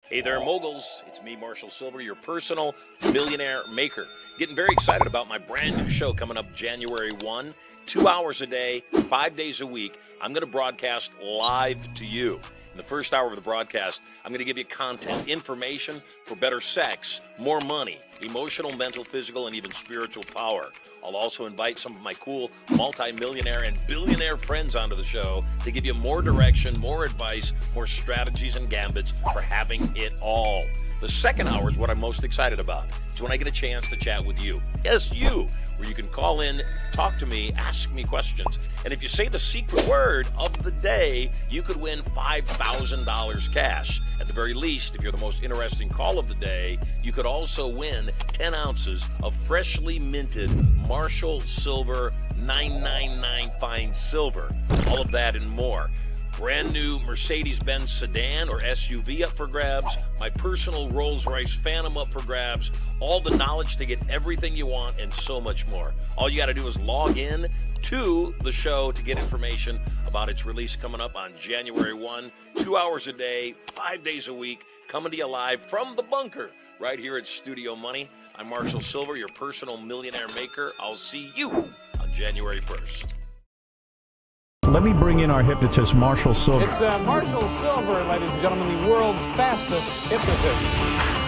Hey there, moguls. It's me, Marshall Sylver, your personal millionaire maker. Getting very excited about my brand new show coming up January 1. 2 hours a day, 5 days a week. I'm going to broadcast live to you. In the first hour of the broadcast, I'm going to give you content, information for better sex, more money, emotional, mental, physical, and even spiritual power. I'll also invite some of my cool multi-millionaire and billionaire friends onto the show to give you more direction, more advice, more strategies and gambits for having it all. The second hour is what I'm most excited about. It's when I get a chance to chat with you. Yes, you, where you can call in, talk to me, ask me questions. And if you say the secret word of the day, you could win $5,000 cash. At the very least, if you're the most interesting call of the day, you could also win 10 ounces of freshly minted Marshall Sylver 999 fine silver. All of that and more. Brand new Mercedes-Benz sedan or SUV up for grabs, my personal Rolls-Royce Phantom up for grabs, all the knowledge to get everything you want, and so much more. All you got to do is log in to the show to get information about its release coming up on January 1, 2 hours a day, 5 days a week, coming to you live from the bunker right here at Studio Money. I'm Marshall Sylver, your personal millionaire maker. I'll see you on January 1st. Let me bring in our hypnotist, Marshall Sylver. It's Marshall Sylver, ladies and gentlemen, the world's fastest hypnotist.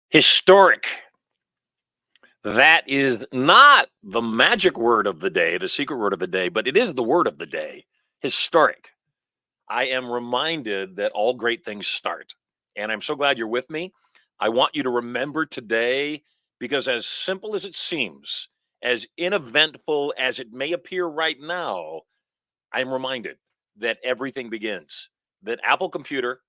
Historic. That is not the magic word of the day, the secret word of the day, but it is the word of the day. Historic. I am reminded that all great things start. And I'm so glad you're with me. I want you to remember today, because as simple as it seems, as uneventful as it may appear right now, I'm reminded that everything begins. That Apple Computer,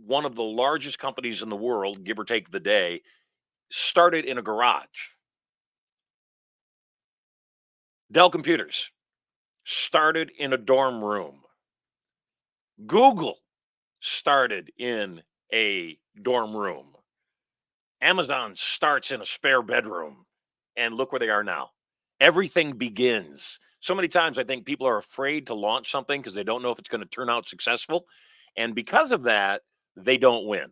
one of the largest companies in the world, give or take the day, started in a garage. Dell Computers started in a dorm room. Google started in a dorm room. Amazon starts in a spare bedroom. And look where they are now. Everything begins. So many times I think people are afraid to launch something because they don't know if it's going to turn out successful. And because of that, they don't win.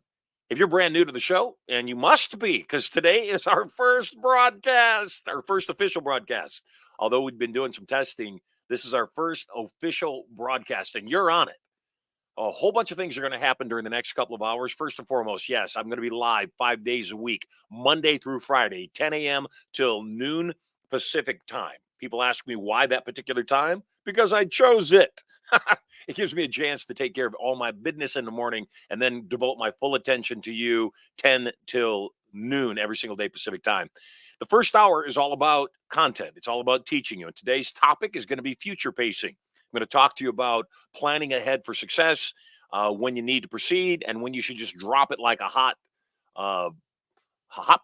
If you're brand new to the show, and you must be, because today is our first broadcast, our first official broadcast. Although we've been doing some testing, this is our first official broadcast, and you're on it. A whole bunch of things are going to happen during the next couple of hours. First and foremost, yes, I'm going to be live 5 days a week, Monday through Friday, 10 a.m. till noon Pacific time. People ask me why that particular time, because I chose it. It gives me a chance to take care of all my business in the morning and then devote my full attention to you 10 till noon every single day Pacific time. The first hour is all about content. It's all about teaching you. And today's topic is going to be future pacing. I'm going to talk to you about planning ahead for success, when you need to proceed, and when you should just drop it like a hot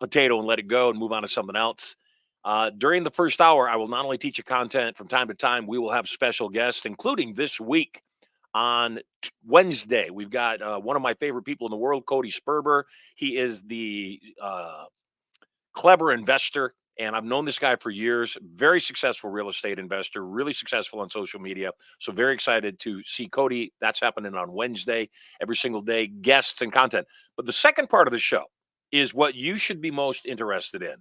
potato and let it go and move on to something else. During the first hour, I will not only teach you content. From time to time, we will have special guests, including this week on Wednesday. We've got one of my favorite people in the world, Cody Sperber. He is the clever investor, and I've known this guy for years. Very successful real estate investor, really successful on social media. So very excited to see Cody. That's happening on Wednesday, every single day, guests and content. But the second part of the show is what you should be most interested in.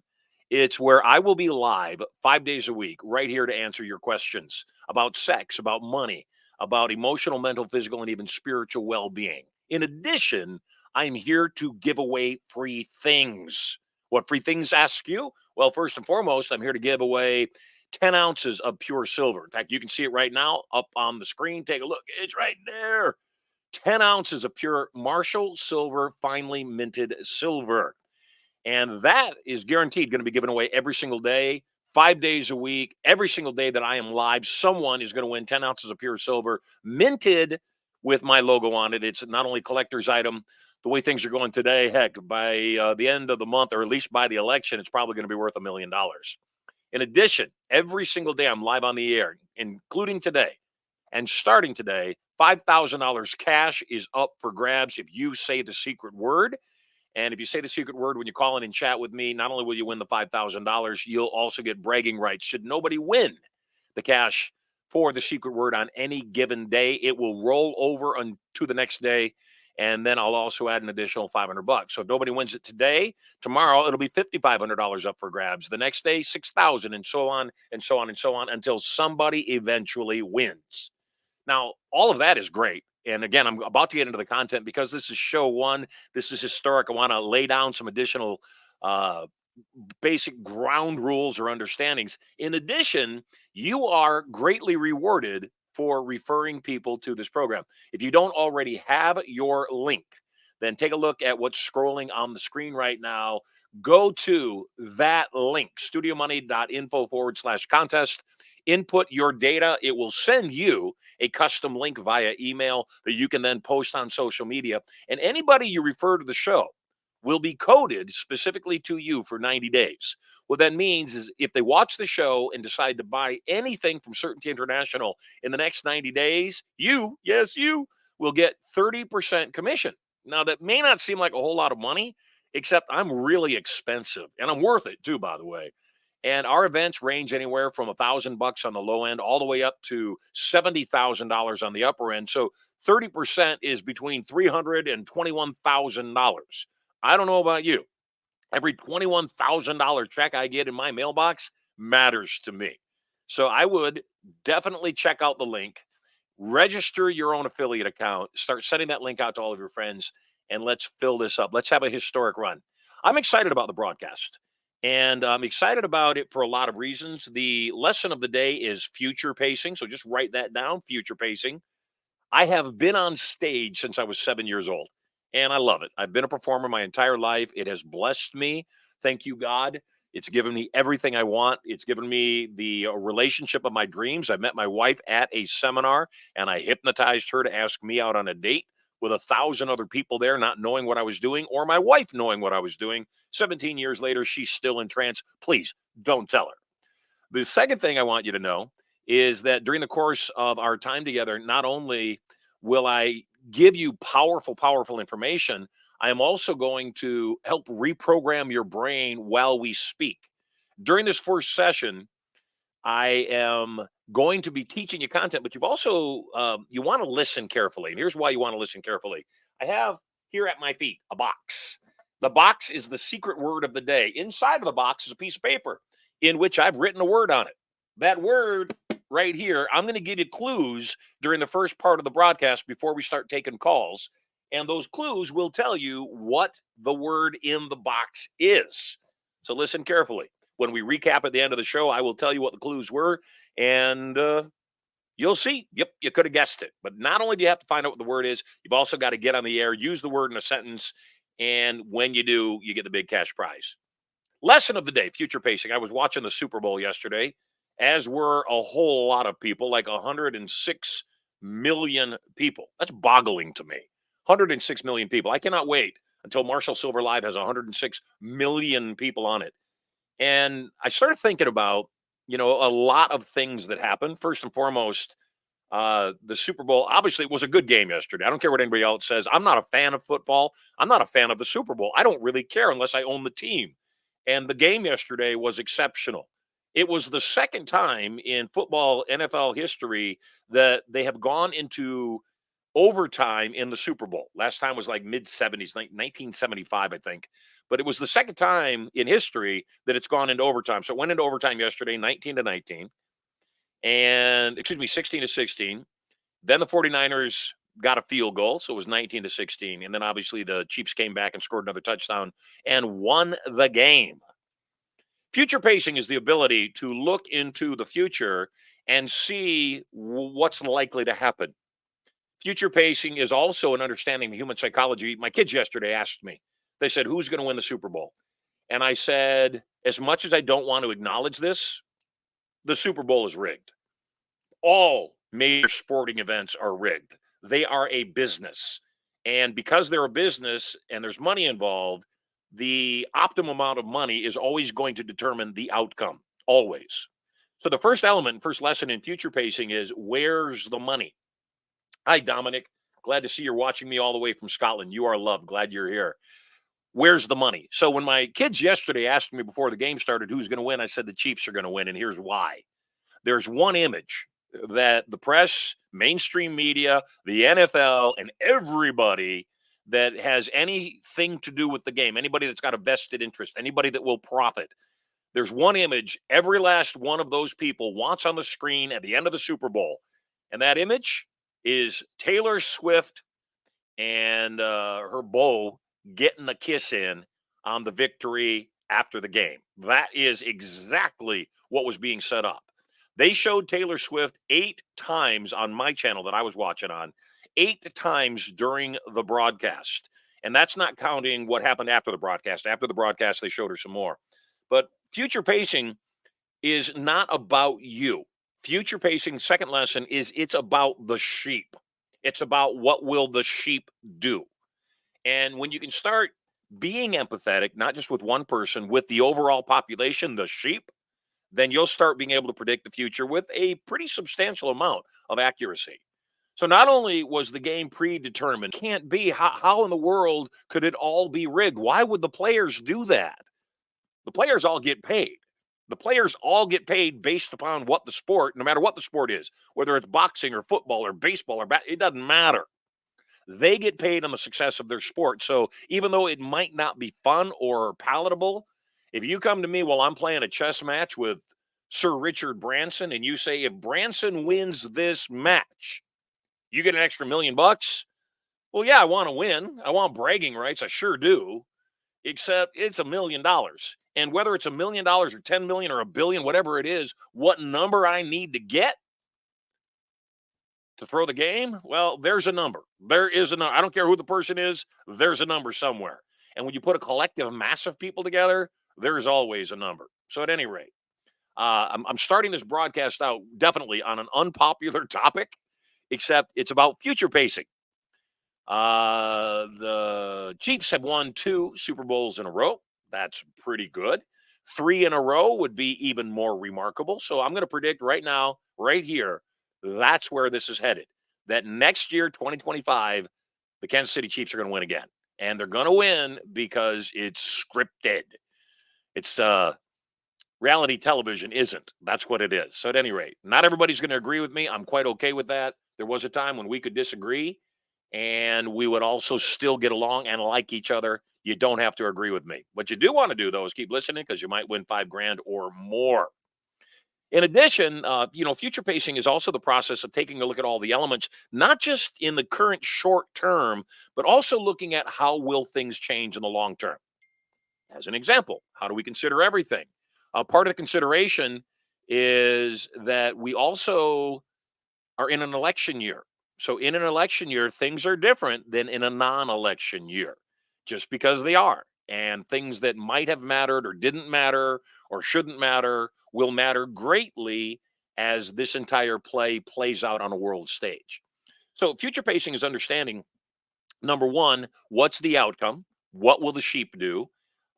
It's where I will be live 5 days a week, right here to answer your questions about sex, about money, about emotional, mental, physical, and even spiritual well-being. In addition, I'm here to give away free things. What free things ask you? Well, first and foremost, I'm here to give away 10 ounces of pure silver. In fact, you can see it right now up on the screen. Take a look. It's right there. 10 ounces of pure Marshall Sylver finely minted silver. And that is guaranteed going to be given away every single day, 5 days a week. Every single day that I am live, someone is going to win 10 ounces of pure silver, minted with my logo on it. It's not only a collector's item. The way things are going today, heck, by the end of the month, or at least by the election, it's probably going to be worth $1 million. In addition, every single day I'm live on the air, including today. And starting today, $5,000 cash is up for grabs if you say the secret word. And if you say the secret word when you call in and chat with me, not only will you win the $5,000, you'll also get bragging rights. Should nobody win the cash for the secret word on any given day, it will roll over to the next day. And then I'll also add an additional $500. So if nobody wins it today, tomorrow it'll be $5,500 up for grabs. The next day, $6,000, and so on and so on and so on until somebody eventually wins. Now, all of that is great. And again, I'm about to get into the content because this is show one. This is historic. I want to lay down some additional basic ground rules or understandings. In addition, you are greatly rewarded for referring people to this program. If you don't already have your link, then take a look at what's scrolling on the screen right now. Go to that link, studiomoney.info/contest. Input your data. It will send you a custom link via email that you can then post on social media. And anybody you refer to the show will be coded specifically to you for 90 days. What that means is if they watch the show and decide to buy anything from Certainty International in the next 90 days, you will get 30% commission. Now, that may not seem like a whole lot of money, except I'm really expensive, and I'm worth it too, by the way. And our events range anywhere from $1,000 on the low end all the way up to $70,000 on the upper end. So 30% is between $300,000 and $21,000. I don't know about you. Every $21,000 check I get in my mailbox matters to me. So I would definitely check out the link, register your own affiliate account, start sending that link out to all of your friends, and let's fill this up. Let's have a historic run. I'm excited about the broadcast, and I'm excited about it for a lot of reasons. The lesson of the day is future pacing. So just write that down, future pacing. I have been on stage since I was 7 years old, and I love it. I've been a performer my entire life. It has blessed me. Thank you, God. It's given me everything I want. It's given me the relationship of my dreams. I met my wife at a seminar, and I hypnotized her to ask me out on a date with 1,000 other people there, not knowing what I was doing, or my wife knowing what I was doing. 17 years later, she's still in trance. Please don't tell her. The second thing I want you to know is that during the course of our time together, not only will I give you powerful, powerful information, I am also going to help reprogram your brain while we speak. During this first session, I am going to be teaching you content, but you've also, you want to listen carefully. And here's why you want to listen carefully. I have here at my feet a box. The box is the secret word of the day. Inside of the box is a piece of paper in which I've written a word on it. That word right here, I'm going to give you clues during the first part of the broadcast before we start taking calls. And those clues will tell you what the word in the box is. So listen carefully. When we recap at the end of the show, I will tell you what the clues were, and you'll see. Yep, you could have guessed it. But not only do you have to find out what the word is, you've also got to get on the air, use the word in a sentence, and when you do, you get the big cash prize. Lesson of the day, future pacing. I was watching the Super Bowl yesterday, as were a whole lot of people, like 106 million people. That's boggling to me. 106 million people. I cannot wait until Marshall Sylver Live has 106 million people on it. And I started thinking about, a lot of things that happened. First and foremost, the Super Bowl, obviously, it was a good game yesterday. I don't care what anybody else says. I'm not a fan of football. I'm not a fan of the Super Bowl. I don't really care unless I own the team. And the game yesterday was exceptional. It was the second time in football NFL history that they have gone into overtime in the Super Bowl. Last time was like mid-70s, like 1975, I think. But it was the second time in history that it's gone into overtime. So it went into overtime yesterday, 19-19. And, 16-16. Then the 49ers got a field goal, so it was 19-16. And then obviously the Chiefs came back and scored another touchdown and won the game. Future pacing is the ability to look into the future and see what's likely to happen. Future pacing is also an understanding of human psychology. My kids yesterday asked me, they said, who's going to win the Super Bowl? And I said, as much as I don't want to acknowledge this, the Super Bowl is rigged. All major sporting events are rigged. They are a business. And because they're a business and there's money involved, the optimum amount of money is always going to determine the outcome, always. So the first element, first lesson in future pacing is, where's the money? Hi, Dominic. Glad to see you're watching me all the way from Scotland. You are loved. Glad you're here. Where's the money? So when my kids yesterday asked me before the game started who's going to win, I said the Chiefs are going to win, and here's why. There's one image that the press, mainstream media, the NFL, and everybody that has anything to do with the game, anybody that's got a vested interest, anybody that will profit, there's one image every last one of those people wants on the screen at the end of the Super Bowl. And that image is Taylor Swift and her beau getting a kiss in on the victory after the game. That is exactly what was being set up. They showed Taylor Swift 8 times on my channel that I was watching on, 8 times during the broadcast. And that's not counting what happened after the broadcast. After the broadcast, they showed her some more. But future pacing is not about you. Future pacing, second lesson, is it's about the sheep. It's about what will the sheep do. And when you can start being empathetic, not just with one person, with the overall population, the sheep, then you'll start being able to predict the future with a pretty substantial amount of accuracy. So not only was the game predetermined, can't be, how in the world could it all be rigged? Why would the players do that? The players all get paid. The players all get paid based upon what the sport, no matter what the sport is, whether it's boxing or football or baseball or it doesn't matter. They get paid on the success of their sport. So even though it might not be fun or palatable, if you come to me while I'm playing a chess match with Sir Richard Branson and you say, if Branson wins this match, you get an extra $1 million. Well, yeah, I want to win. I want bragging rights. I sure do. Except it's $1 million. And whether it's $1 million or 10 million or $1 billion, whatever it is, what number I need to get to throw the game, well, there's a number. There is a number. I don't care who the person is. There's a number somewhere. And when you put a collective mass of people together, there's always a number. So at any rate, I'm starting this broadcast out definitely on an unpopular topic, except it's about future pacing. The Chiefs have won 2 Super Bowls in a row. That's pretty good. 3 in a row would be even more remarkable. So I'm going to predict right now, right here, that's where this is headed. That next year, 2025, the Kansas City Chiefs are going to win again. And they're going to win because it's scripted. It's reality television isn't. That's what it is. So at any rate, not everybody's going to agree with me. I'm quite okay with that. There was a time when we could disagree and we would also still get along and like each other. You don't have to agree with me. What you do want to do, though, is keep listening because you might win $5,000 or more. In addition, future pacing is also the process of taking a look at all the elements, not just in the current short term, but also looking at how will things change in the long term. As an example, how do we consider everything? Part of the consideration is that we also are in an election year. So in an election year, things are different than in a non-election year, just because they are. And things that might have mattered or didn't matter or shouldn't matter will matter greatly as this entire play plays out on a world stage. So future pacing is understanding, number one, what's the outcome? What will the sheep do?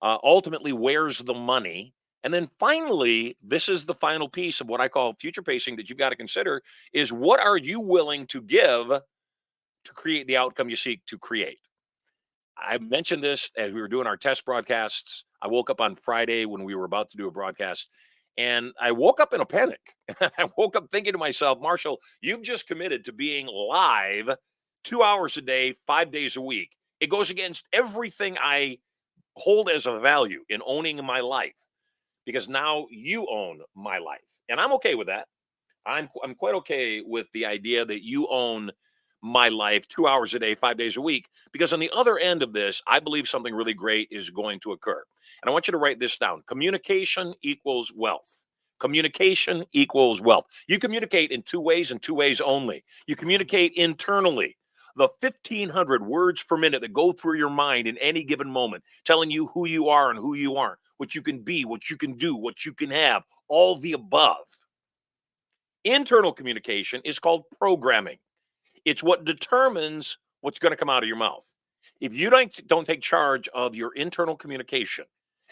Ultimately, where's the money? And then finally, this is the final piece of what I call future pacing that you've got to consider is what are you willing to give to create the outcome you seek to create? I mentioned this as we were doing our test broadcasts. I woke up on Friday when we were about to do a broadcast, and I woke up in a panic. I woke up thinking to myself, Marshall, you've just committed to being live 2 hours a day, 5 days a week. It goes against everything I hold as a value in owning my life, because now you own my life. And I'm okay with that. I'm quite okay with the idea that you own my life 2 hours a day, 5 days a week, because on the other end of this, I believe something really great is going to occur. And I want you to write this down. Communication equals wealth. Communication equals wealth. You communicate in 2 ways and 2 ways only. You communicate internally. The 1,500 words per minute that go through your mind in any given moment, telling you who you are and who you aren't, what you can be, what you can do, what you can have, all the above. Internal communication is called programming. It's what determines what's going to come out of your mouth. If you don't take charge of your internal communication,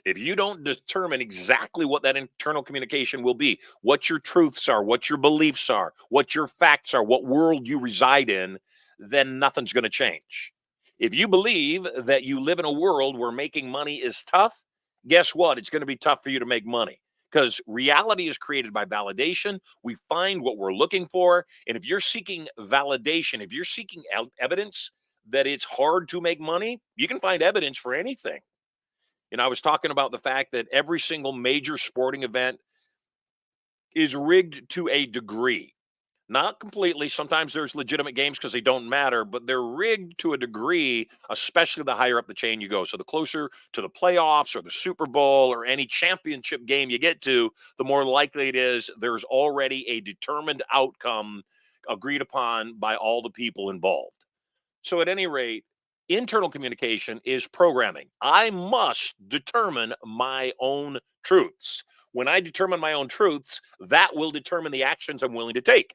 if you don't determine exactly what that internal communication will be, what your truths are, what your beliefs are, what your facts are, what world you reside in, then nothing's going to change. If you believe that you live in a world where making money is tough, guess what? It's going to be tough for you to make money because reality is created by validation. We find what we're looking for. And if you're seeking validation, if you're seeking evidence that it's hard to make money, you can find evidence for anything. I was talking about the fact that every single major sporting event is rigged to a degree. Not completely. Sometimes there's legitimate games because they don't matter, but they're rigged to a degree, especially the higher up the chain you go. So the closer to the playoffs or the Super Bowl or any championship game you get to, the more likely it is there's already a determined outcome agreed upon by all the people involved. So at any rate, internal communication is programming. I must determine my own truths. When I determine my own truths, that will determine the actions I'm willing to take.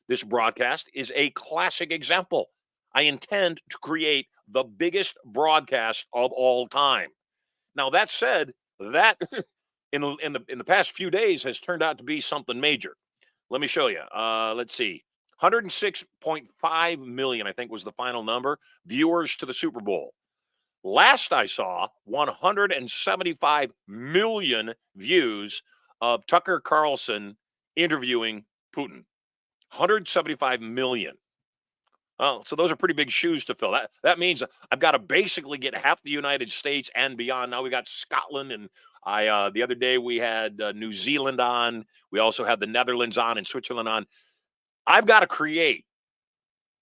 This broadcast is a classic example. I intend to create the biggest broadcast of all time. Now, that said, that in the past few days has turned out to be something major. Let me show you. Let's see. 106.5 million, I think was the final number, viewers to the Super Bowl. Last I saw, 175 million views of Tucker Carlson interviewing Putin. 175 million. Oh, so those are pretty big shoes to fill. That means I've got to basically get half the United States and beyond. Now we got Scotland, and the other day we had New Zealand on. We also had the Netherlands on and Switzerland on. I've got to create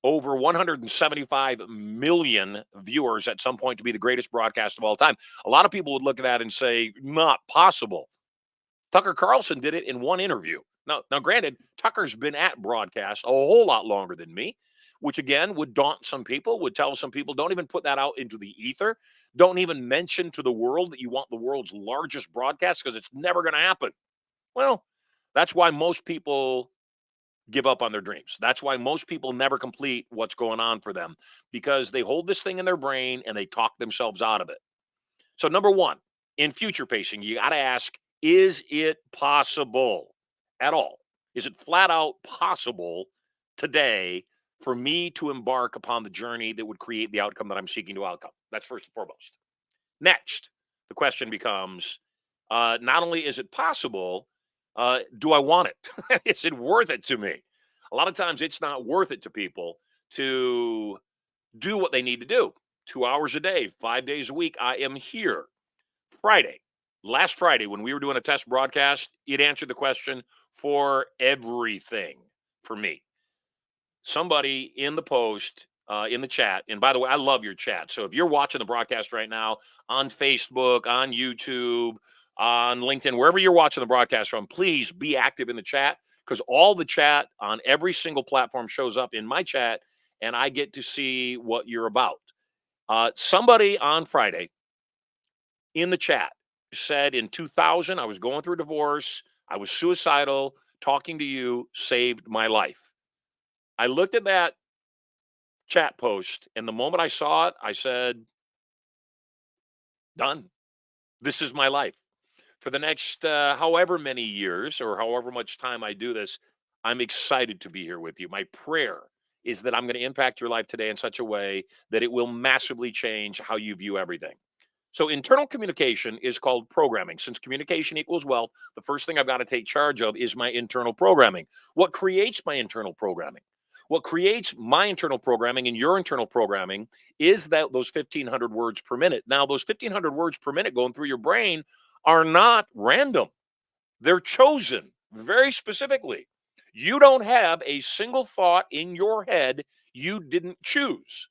over 175 million viewers at some point to be the greatest broadcast of all time. A lot of people would look at that and say, not possible. Tucker Carlson did it in one interview. Now, granted, Tucker's been at broadcast a whole lot longer than me, which again would daunt some people, would tell some people, don't even put that out into the ether. Don't even mention to the world that you want the world's largest broadcast because it's never going to happen. Well, that's why most people give up on their dreams. That's why most people never complete what's going on for them because they hold this thing in their brain and they talk themselves out of it. So number one, in future pacing, you got to ask, is it possible at all? Is it flat out possible today for me to embark upon the journey that would create the outcome that I'm seeking to outcome? That's first and foremost. Next, the question becomes, not only is it possible, do I want it? Is it worth it to me? A lot of times it's not worth it to people to do what they need to do. 2 hours a day, 5 days a week, I am here. Last Friday, when we were doing a test broadcast, it answered the question for everything for me. Somebody in the post, in the chat, and by the way, I love your chat. So if you're watching the broadcast right now on Facebook, on YouTube, on LinkedIn, wherever you're watching the broadcast from, please be active in the chat because all the chat on every single platform shows up in my chat and I get to see what you're about. Somebody on Friday in the chat said in 2000, I was going through a divorce. I was suicidal. Talking to you saved my life. I looked at that chat post and the moment I saw it, I said, done. This is my life. For the next however many years or however much time I do this, I'm excited to be here with you. My prayer is that I'm going to impact your life today in such a way that it will massively change how you view everything. So internal communication is called programming. Since communication equals wealth, the first thing I've got to take charge of is my internal programming. What creates my internal programming? What creates my internal programming and your internal programming is that those 1,500 words per minute. Now, those 1,500 words per minute going through your brain are not random. They're chosen very specifically. You don't have a single thought in your head you didn't choose.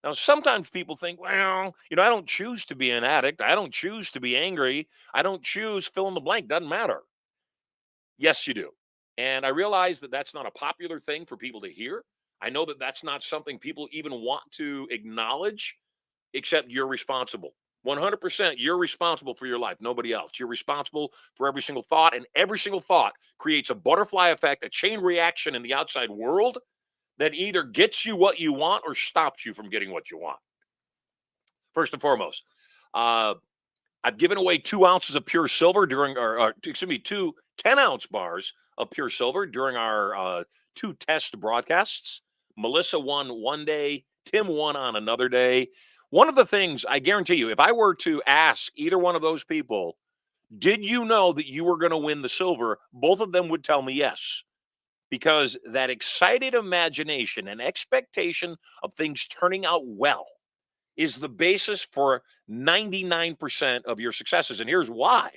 Now, sometimes people think, well, I don't choose to be an addict. I don't choose to be angry. I don't choose fill in the blank. Doesn't matter. Yes, you do. And I realize that that's not a popular thing for people to hear. I know that that's not something people even want to acknowledge, except you're responsible. 100%, you're responsible for your life, nobody else. You're responsible for every single thought, and every single thought creates a butterfly effect, a chain reaction in the outside world that either gets you what you want or stops you from getting what you want. First and foremost, uh, I've given away 2 ounces of pure silver during our, excuse me, two 10-ounce bars of pure silver during our 2 test broadcasts. Melissa won one day, Tim won on another day. One of the things I guarantee you, if I were to ask either one of those people, did you know that you were going to win the silver? Both of them would tell me yes, because that excited imagination and expectation of things turning out well is the basis for 99% of your successes. And here's why.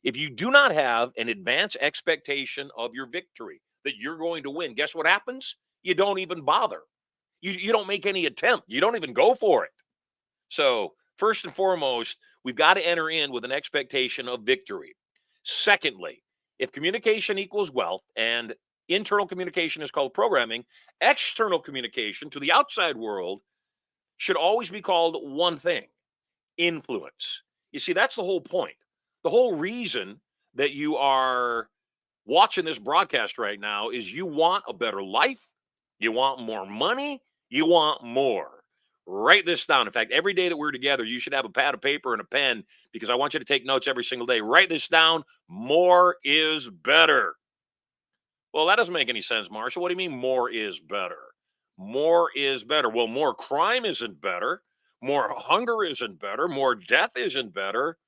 If you do not have an advanced expectation of your victory, that you're going to win, guess what happens? You don't even bother. You don't make any attempt. You don't even go for it. So, first and foremost, we've got to enter in with an expectation of victory. Secondly, if communication equals wealth and internal communication is called programming, external communication to the outside world should always be called one thing: influence. You see, that's the whole point. The whole reason that you are watching this broadcast right now is you want a better life, you want more money, you want more. Write this down. In fact, every day that we're together, you should have a pad of paper and a pen, because I want you to take notes every single day. Write this down. More is better. Well, that doesn't make any sense, Marshall. What do you mean more is better? More is better. Well, more crime isn't better. More hunger isn't better. More death isn't better.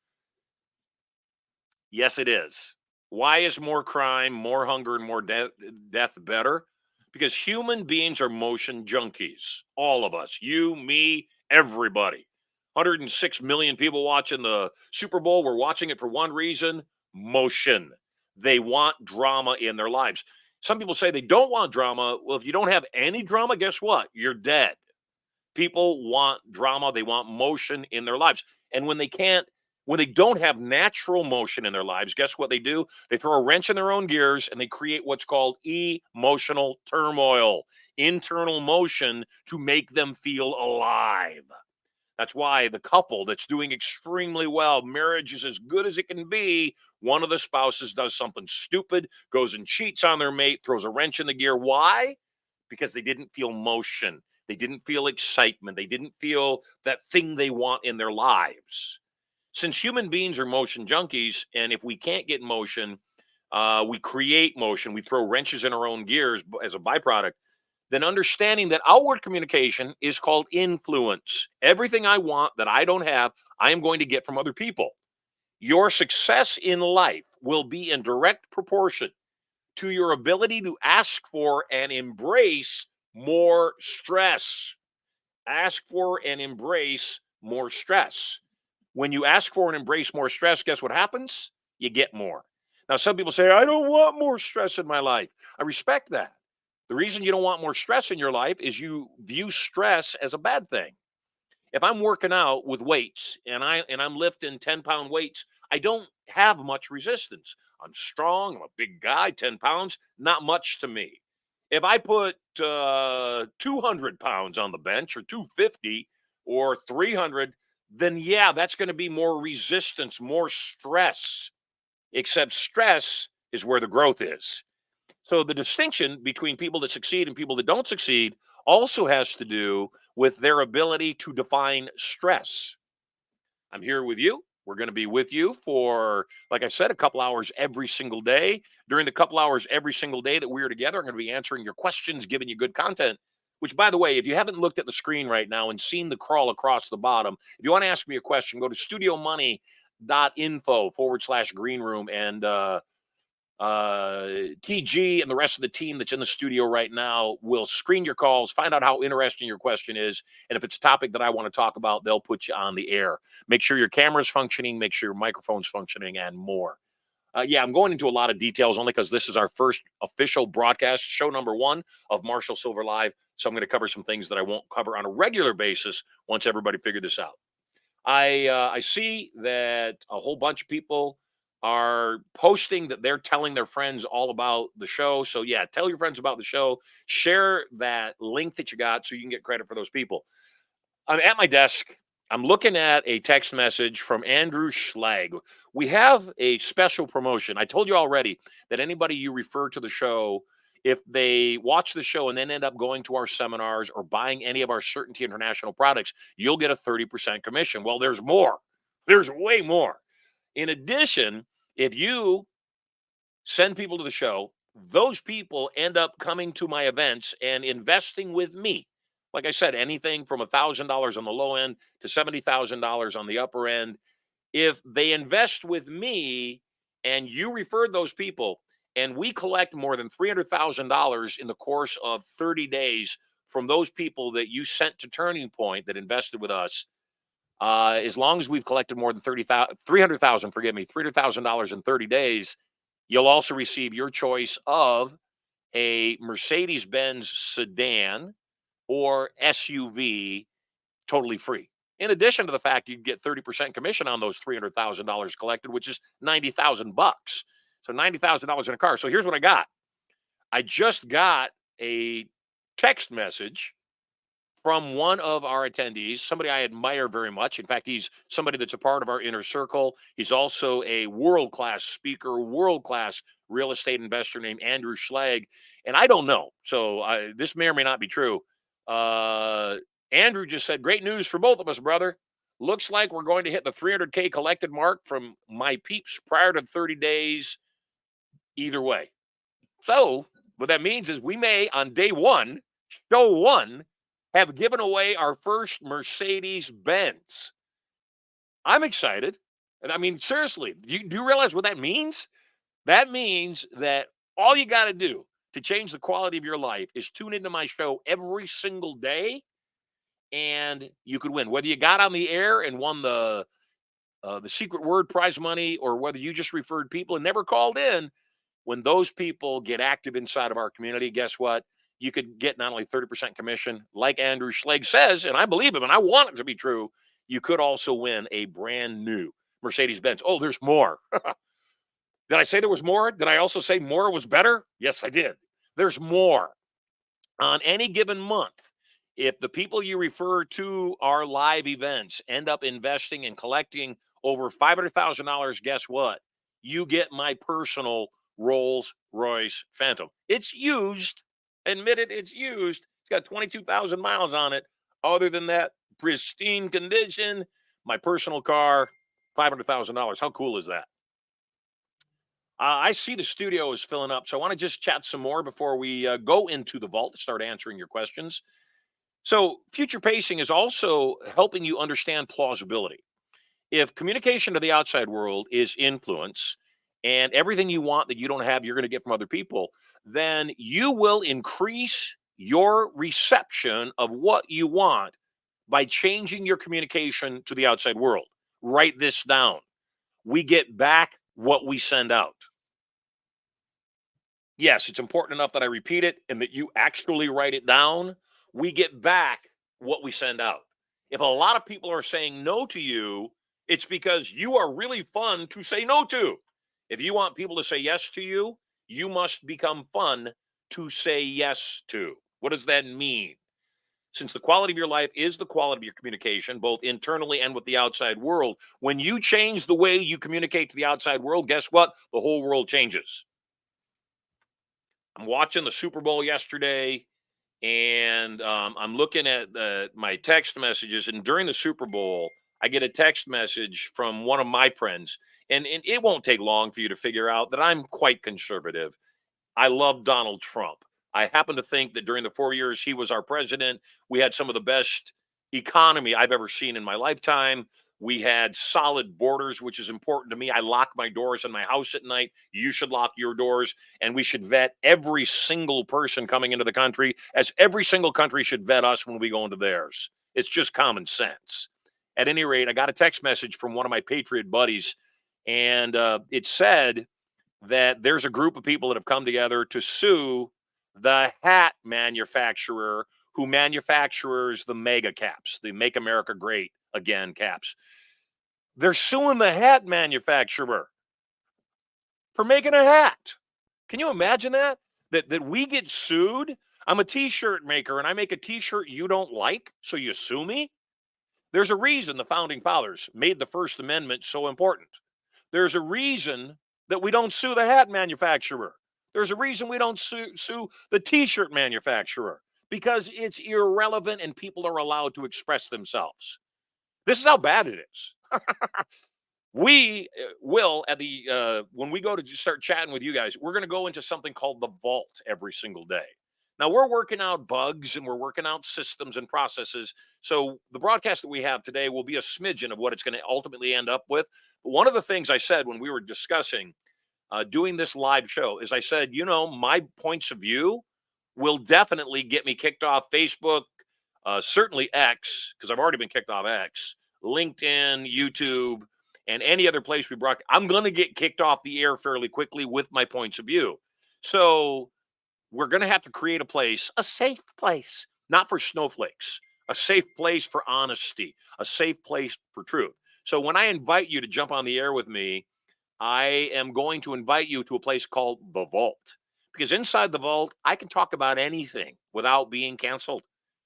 Yes, it is. Why is more crime, more hunger, and more death better? Because human beings are motion junkies. All of us. You, me, everybody. 106 million people watching the Super Bowl. We're watching it for one reason: motion. They want drama in their lives. Some people say they don't want drama. Well, if you don't have any drama, guess what? You're dead. People want drama. They want motion in their lives. And when they don't have natural motion in their lives, guess what they do? They throw a wrench in their own gears and they create what's called emotional turmoil, internal motion to make them feel alive. That's why the couple that's doing extremely well, marriage is as good as it can be, one of the spouses does something stupid, goes and cheats on their mate, throws a wrench in the gear. Why? Because they didn't feel motion. They didn't feel excitement. They didn't feel that thing they want in their lives. Since human beings are motion junkies, and if we can't get motion, we create motion, we throw wrenches in our own gears as a byproduct, then understanding that outward communication is called influence. Everything I want that I don't have, I am going to get from other people. Your success in life will be in direct proportion to your ability to ask for and embrace more stress. Ask for and embrace more stress. When you ask for and embrace more stress, guess what happens? You get more. Now, some people say, I don't want more stress in my life. I respect that. The reason you don't want more stress in your life is you view stress as a bad thing. If I'm working out with weights and I'm lifting 10-pound weights, I don't have much resistance. I'm strong. I'm a big guy. 10 pounds, not much to me. If I put 200 pounds on the bench, or 250 or 300, then yeah, that's going to be more resistance, more stress. Except stress is where the growth is. So the distinction between people that succeed and people that don't succeed also has to do with their ability to define stress. I'm here with you. We're going to be with you for, like I said, a couple hours every single day. During the couple hours every single day that we're together, I'm going to be answering your questions, giving you good content. Which, by the way, if you haven't looked at the screen right now and seen the crawl across the bottom, if you want to ask me a question, go to studiomoney.info/green room, and TG and the rest of the team that's in the studio right now will screen your calls, find out how interesting your question is, and if it's a topic that I want to talk about, they'll put you on the air. Make sure your camera's functioning, make sure your microphone's functioning, and more. I'm going into a lot of details only because this is our first official broadcast, show number 1 of Marshall Sylver Live. So I'm going to cover some things that I won't cover on a regular basis once everybody figured this out. I see that a whole bunch of people are posting that they're telling their friends all about the show. So yeah, tell your friends about the show. Share that link that you got so you can get credit for those people. I'm at my desk. I'm looking at a text message from Andrew Schlag. We have a special promotion. I told you already that anybody you refer to the show, if they watch the show and then end up going to our seminars or buying any of our Certainty International products, you'll get a 30% commission. Well, there's more. There's way more. In addition, if you send people to the show, those people end up coming to my events and investing with me. Like I said, anything from $1,000 on the low end to $70,000 on the upper end. If they invest with me and you referred those people, and we collect more than $300,000 in the course of 30 days from those people that you sent to Turning Point that invested with us, as long as we've collected more than $300,000 in 30 days, you'll also receive your choice of a Mercedes-Benz sedan or SUV totally free. In addition to the fact you get 30% commission on those $300,000 collected, which is $90,000. So $90,000 in a car. So here's what I got. I just got a text message from one of our attendees, somebody I admire very much. In fact, he's somebody that's a part of our inner circle. He's also a world-class speaker, world-class real estate investor named Andrew Schlag. And I don't know. So this may or may not be true. Andrew just said, great news for both of us, brother. Looks like we're going to hit the 300K collected mark from my peeps prior to 30 days either way. So what that means is we may, on day one, show one, have given away our first Mercedes-Benz. I'm excited. And I mean, seriously, do you realize what that means? That means that all you got to do to change the quality of your life is tune into my show every single day, and you could win. Whether you got on the air and won the secret word prize money, or whether you just referred people and never called in, when those people get active inside of our community, guess what? You could get not only 30% commission, like Andrew Schlag says, and I believe him, and I want it to be true, you could also win a brand new Mercedes-Benz. Oh, there's more. Did I say there was more? Did I also say more was better? Yes, I did. There's more. On any given month, if the people you refer to our live events end up investing and collecting over $500,000, guess what? You get my personal Rolls-Royce Phantom. It's used. Admit it, it's used. It's got 22,000 miles on it. Other than that, pristine condition. My personal car, $500,000. How cool is that? I see the studio is filling up, so I want to just chat some more before we go into the vault to start answering your questions. So future pacing is also helping you understand plausibility. If communication to the outside world is influence, and everything you want that you don't have, you're going to get from other people, then you will increase your reception of what you want by changing your communication to the outside world. Write this down. We get back what we send out. Yes, it's important enough that I repeat it and that you actually write it down. We get back what we send out. If a lot of people are saying no to you, it's because you are really fun to say no to. If you want people to say yes to you, you must become fun to say yes to. What does that mean? Since the quality of your life is the quality of your communication, both internally and with the outside world, when you change the way you communicate to the outside world, guess what? The whole world changes. I'm watching the Super Bowl yesterday, and I'm looking at my text messages, and during the Super Bowl, I get a text message from one of my friends, and it won't take long for you to figure out that I'm quite conservative. I love Donald Trump. I happen to think that during the 4 years he was our president, we had some of the best economy I've ever seen in my lifetime. We had solid borders, which is important to me. I lock my doors in my house at night. You should lock your doors. And we should vet every single person coming into the country, as every single country should vet us when we go into theirs. It's just common sense. At any rate, I got a text message from one of my Patriot buddies, and it said that there's a group of people that have come together to sue the hat manufacturer who manufactures the mega caps, the Make America Great Again caps. They're suing the hat manufacturer. for making a hat. Can you imagine that? That we get sued? I'm a t-shirt maker and I make a t-shirt you don't like, so you sue me? There's a reason the founding fathers made the First Amendment so important. There's a reason that we don't sue the hat manufacturer. There's a reason we don't sue the t-shirt manufacturer, because it's irrelevant and people are allowed to express themselves. This is how bad it is. We will, at the when we go to start chatting with you guys, we're going to go into something called the vault every single day. Now, we're working out bugs and we're working out systems and processes. So the broadcast that we have today will be a smidgen of what it's going to ultimately end up with. But one of the things I said when we were discussing doing this live show is I said, my points of view will definitely get me kicked off Facebook, certainly X, because I've already been kicked off X, LinkedIn, YouTube, and any other place we broadcast. I'm going to get kicked off the air fairly quickly with my points of view. So we're going to have to create a place, a safe place, not for snowflakes, a safe place for honesty, a safe place for truth. So when I invite you to jump on the air with me, I am going to invite you to a place called the Vault, because inside the Vault, I can talk about anything without being canceled.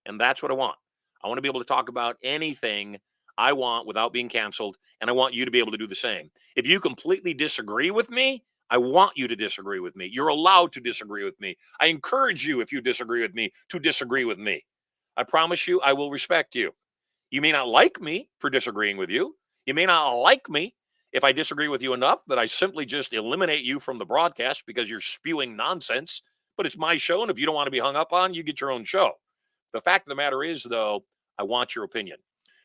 And that's what I want. I want to be able to talk about anything I want without being canceled. And I want you to be able to do the same. If you completely disagree with me, I want you to disagree with me. You're allowed to disagree with me. I encourage you, if you disagree with me, to disagree with me. I promise you, I will respect you. You may not like me for disagreeing with you. You may not like me if I disagree with you enough that I simply just eliminate you from the broadcast because you're spewing nonsense. But it's my show, and if you don't want to be hung up on, you get your own show. The fact of the matter is, though, I want your opinion.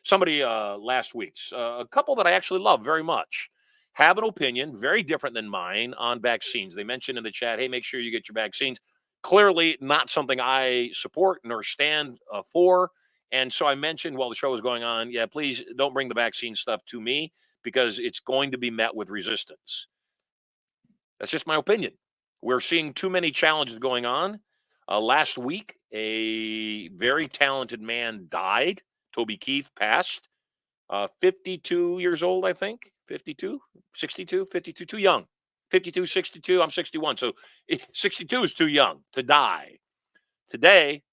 Somebody last week, a couple that I actually love very much, have an opinion very different than mine on vaccines. They mentioned in the chat, hey, make sure you get your vaccines. Clearly not something I support nor stand for. And so I mentioned while the show was going on, yeah, please don't bring the vaccine stuff to me because it's going to be met with resistance. That's just my opinion. We're seeing too many challenges going on. Last week, a very talented man died. Toby Keith passed. 52 years old, I think. 52, 62, 52, too young. 52, 62, I'm 61. So 62 is too young to die. Today,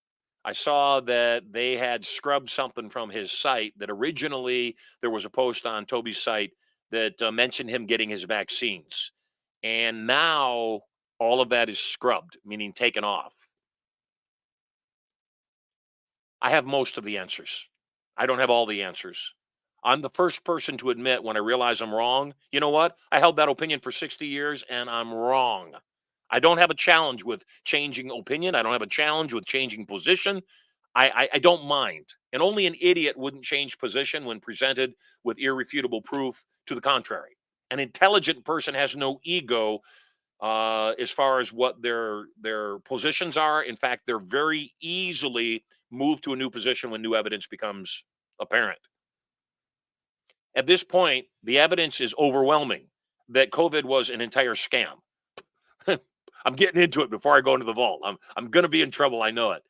I saw that they had scrubbed something from his site that originally there was a post on Toby's site that mentioned him getting his vaccines. And now all of that is scrubbed, meaning taken off. I have most of the answers. I don't have all the answers. I'm the first person to admit when I realize I'm wrong. You know what? I held that opinion for 60 years and I'm wrong. I don't have a challenge with changing opinion. I don't have a challenge with changing position. I don't mind. And only an idiot wouldn't change position when presented with irrefutable proof to the contrary. An intelligent person has no ego as far as what their positions are. In fact, they're very easily moved to a new position when new evidence becomes apparent. At this point, the evidence is overwhelming that COVID was an entire scam. I'm getting into it before I go into the vault. I'm going to be in trouble. I know it.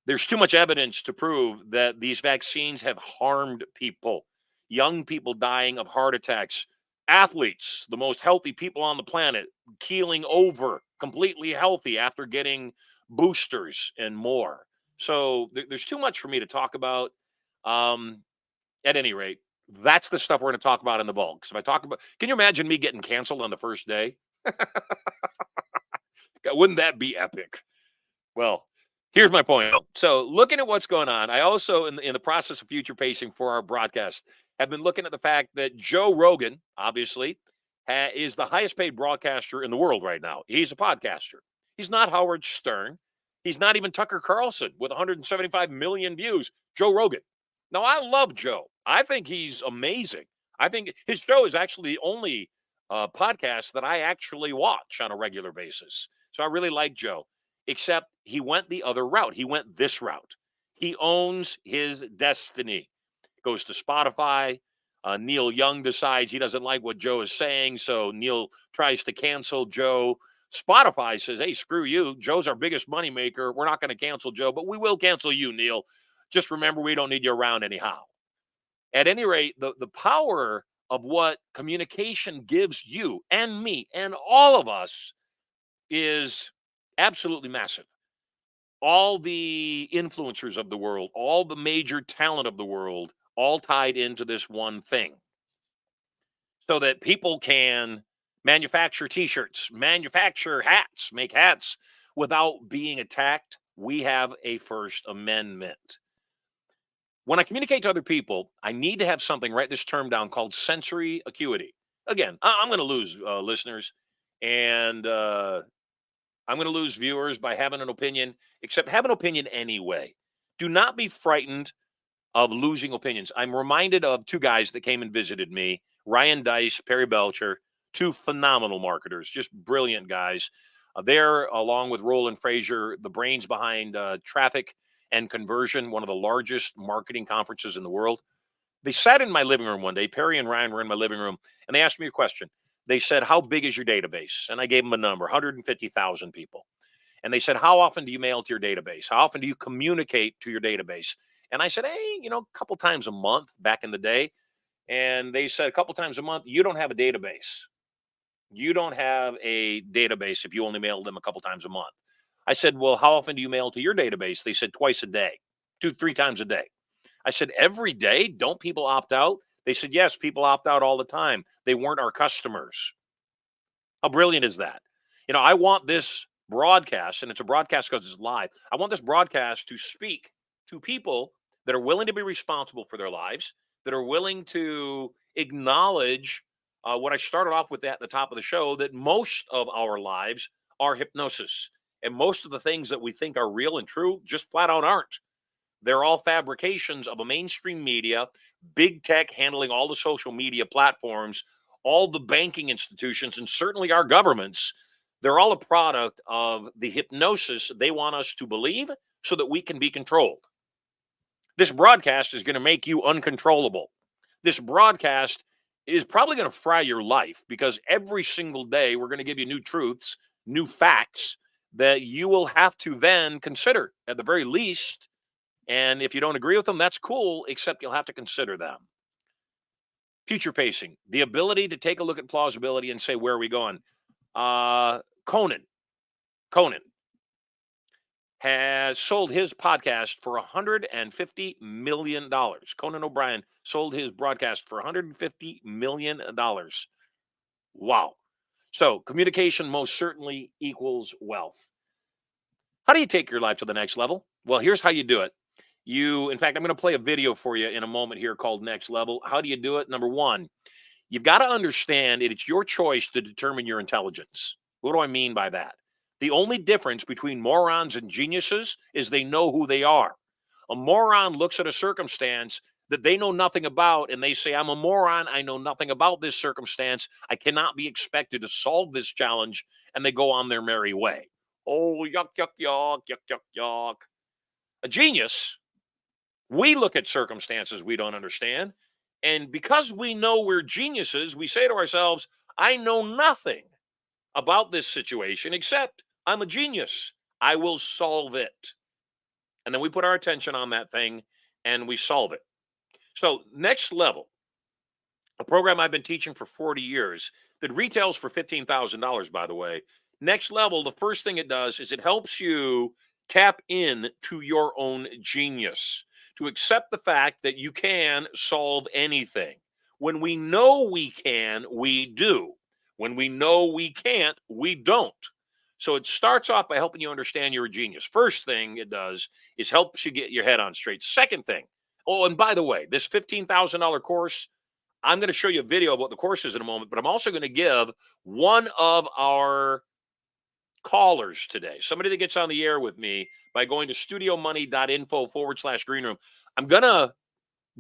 There's too much evidence to prove that these vaccines have harmed people. Young people dying of heart attacks. Athletes, the most healthy people on the planet, keeling over, completely healthy after getting boosters and more. So there's too much for me to talk about. At any rate, that's the stuff we're going to talk about in the vault. Because if I talk about, can you imagine me getting canceled on the first day? Wouldn't that be epic? Well, here's my point. So looking at what's going on, I also, in the process of future pacing for our broadcast, have been looking at the fact that Joe Rogan, obviously, is the highest paid broadcaster in the world right now. He's a podcaster. He's not Howard Stern. He's not even Tucker Carlson with 175 million views. Joe Rogan. Now, I love Joe. I think he's amazing. I think his show is actually the only podcast that I actually watch on a regular basis. So I really like Joe, except he went the other route. He went this route. He owns his destiny. Goes to Spotify. Neil Young decides he doesn't like what Joe is saying, so Neil tries to cancel Joe. Spotify says, hey, screw you. Joe's our biggest moneymaker. We're not going to cancel Joe, but we will cancel you, Neil. Just remember, we don't need you around anyhow. At any rate, the power of what communication gives you and me and all of us is absolutely massive. All the influencers of the world, all the major talent of the world, all tied into this one thing so that people can manufacture t-shirts, manufacture hats, make hats without being attacked. We have a First Amendment. When I communicate to other people, I need to have something, write this term down, called sensory acuity. Again, I'm going to lose listeners, and I'm going to lose viewers by having an opinion, except have an opinion anyway. Do not be frightened of losing opinions. I'm reminded of two guys that came and visited me, Ryan Dice, Perry Belcher, two phenomenal marketers, just brilliant guys. They're, along with Roland Frazier, the brains behind Traffic and Conversion, one of the largest marketing conferences in the world. They sat in my living room one day. Perry and Ryan were in my living room, and they asked me a question. They said, "How big is your database?" And I gave them a number, 150,000 people. And they said, "How often do you mail to your database? How often do you communicate to your database?" And I said, "Hey, a couple times a month back in the day." And they said, "A couple times a month, you don't have a database. You don't have a database if you only mail them a couple times a month." I said, "Well, how often do you mail to your database?" They said, "Twice a day, 3 times a day." I said, "Every day? Don't people opt out?" They said, "Yes, people opt out all the time. They weren't our customers." How brilliant is that? I want this broadcast, and it's a broadcast because it's live. I want this broadcast to speak to people that are willing to be responsible for their lives, that are willing to acknowledge what I started off with at the top of the show, that most of our lives are hypnosis. And most of the things that we think are real and true just flat out aren't. They're all fabrications of a mainstream media, big tech handling all the social media platforms, all the banking institutions, and certainly our governments. They're all a product of the hypnosis they want us to believe so that we can be controlled. This broadcast is going to make you uncontrollable. This broadcast is probably going to fry your life because every single day we're going to give you new truths, new facts that you will have to then consider at the very least. And if you don't agree with them, that's cool, except you'll have to consider them. Future pacing, the ability to take a look at plausibility and say, where are we going? Conan has sold his podcast for $150 million. Conan O'Brien sold his broadcast for $150 million. Wow. So communication most certainly equals wealth. How do you take your life to the next level? Well, here's how you do it. In fact, I'm going to play a video for you in a moment here called Next Level. How do you do it? Number one, you've got to understand it's your choice to determine your intelligence. What do I mean by that? The only difference between morons and geniuses is they know who they are. A moron looks at a circumstance that they know nothing about, and they say, "I'm a moron. I know nothing about this circumstance. I cannot be expected to solve this challenge," and they go on their merry way. Oh, yuck, yuck, yuck, yuck, yuck, yuck. A genius, we look at circumstances we don't understand, and because we know we're geniuses, we say to ourselves, "I know nothing about this situation except I'm a genius. I will solve it." And then we put our attention on that thing and we solve it. So, Next Level, a program I've been teaching for 40 years that retails for $15,000, by the way. Next Level, the first thing it does is it helps you tap in to your own genius, to accept the fact that you can solve anything. When we know we can, we do. When we know we can't, we don't. So it starts off by helping you understand you're a genius. First thing it does is helps you get your head on straight. Second thing, oh, and by the way, this $15,000 course, I'm going to show you a video of what the course is in a moment, but I'm also going to give one of our callers today, somebody that gets on the air with me by going to studiomoney.info/green room. I'm going to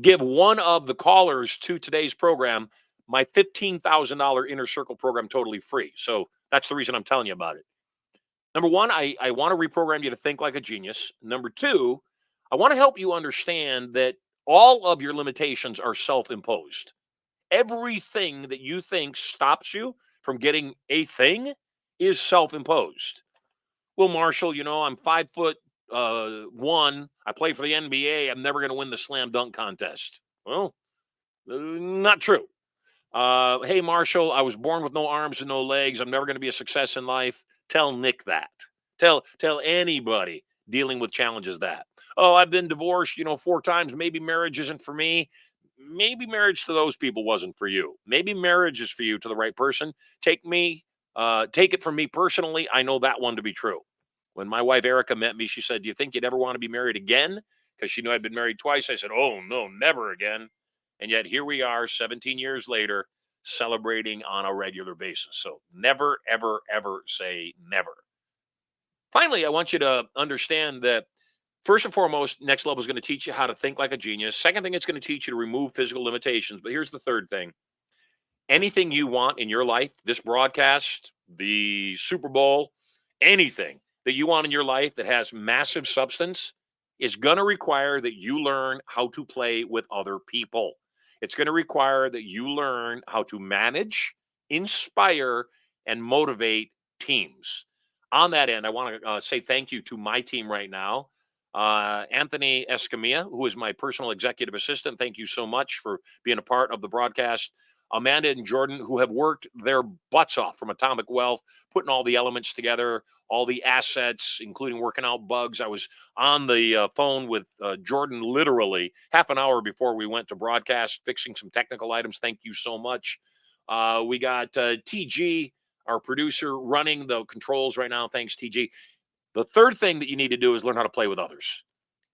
give one of the callers to today's program my $15,000 Inner Circle program totally free. So that's the reason I'm telling you about it. Number one, I want to reprogram you to think like a genius. Number two, I want to help you understand that all of your limitations are self-imposed. Everything that you think stops you from getting a thing is self-imposed. Well, Marshall, I'm 5'1". I play for the NBA. I'm never going to win the slam dunk contest. Well, not true. Hey, Marshall, I was born with no arms and no legs. I'm never going to be a success in life. Tell Nick that. Tell anybody dealing with challenges that. Oh, I've been divorced, 4 times. Maybe marriage isn't for me. Maybe marriage to those people wasn't for you. Maybe marriage is for you, to the right person. Take it from me personally. I know that one to be true. When my wife Erica met me, she said, "Do you think you'd ever want to be married again?" Because she knew I'd been married twice. I said, "Oh no, never again." And yet here we are, 17 years later, celebrating on a regular basis. So never, ever, ever say never. Finally, I want you to understand that first and foremost, Next Level is going to teach you how to think like a genius. Second thing, it's going to teach you to remove physical limitations. But here's the third thing. Anything you want in your life, this broadcast, the Super Bowl, anything that you want in your life that has massive substance is going to require that you learn how to play with other people. It's going to require that you learn how to manage, inspire, and motivate teams. On that end, I want to say thank you to my team right now. Anthony Escamilla, who is my personal executive assistant. Thank you so much for being a part of the broadcast. Amanda and Jordan, who have worked their butts off from Atomic Wealth, putting all the elements together, all the assets, including working out bugs. I was on the phone with Jordan literally half an hour before we went to broadcast, fixing some technical items. Thank you so much. We got TG, our producer, running the controls right now. Thanks, TG. The third thing that you need to do is learn how to play with others.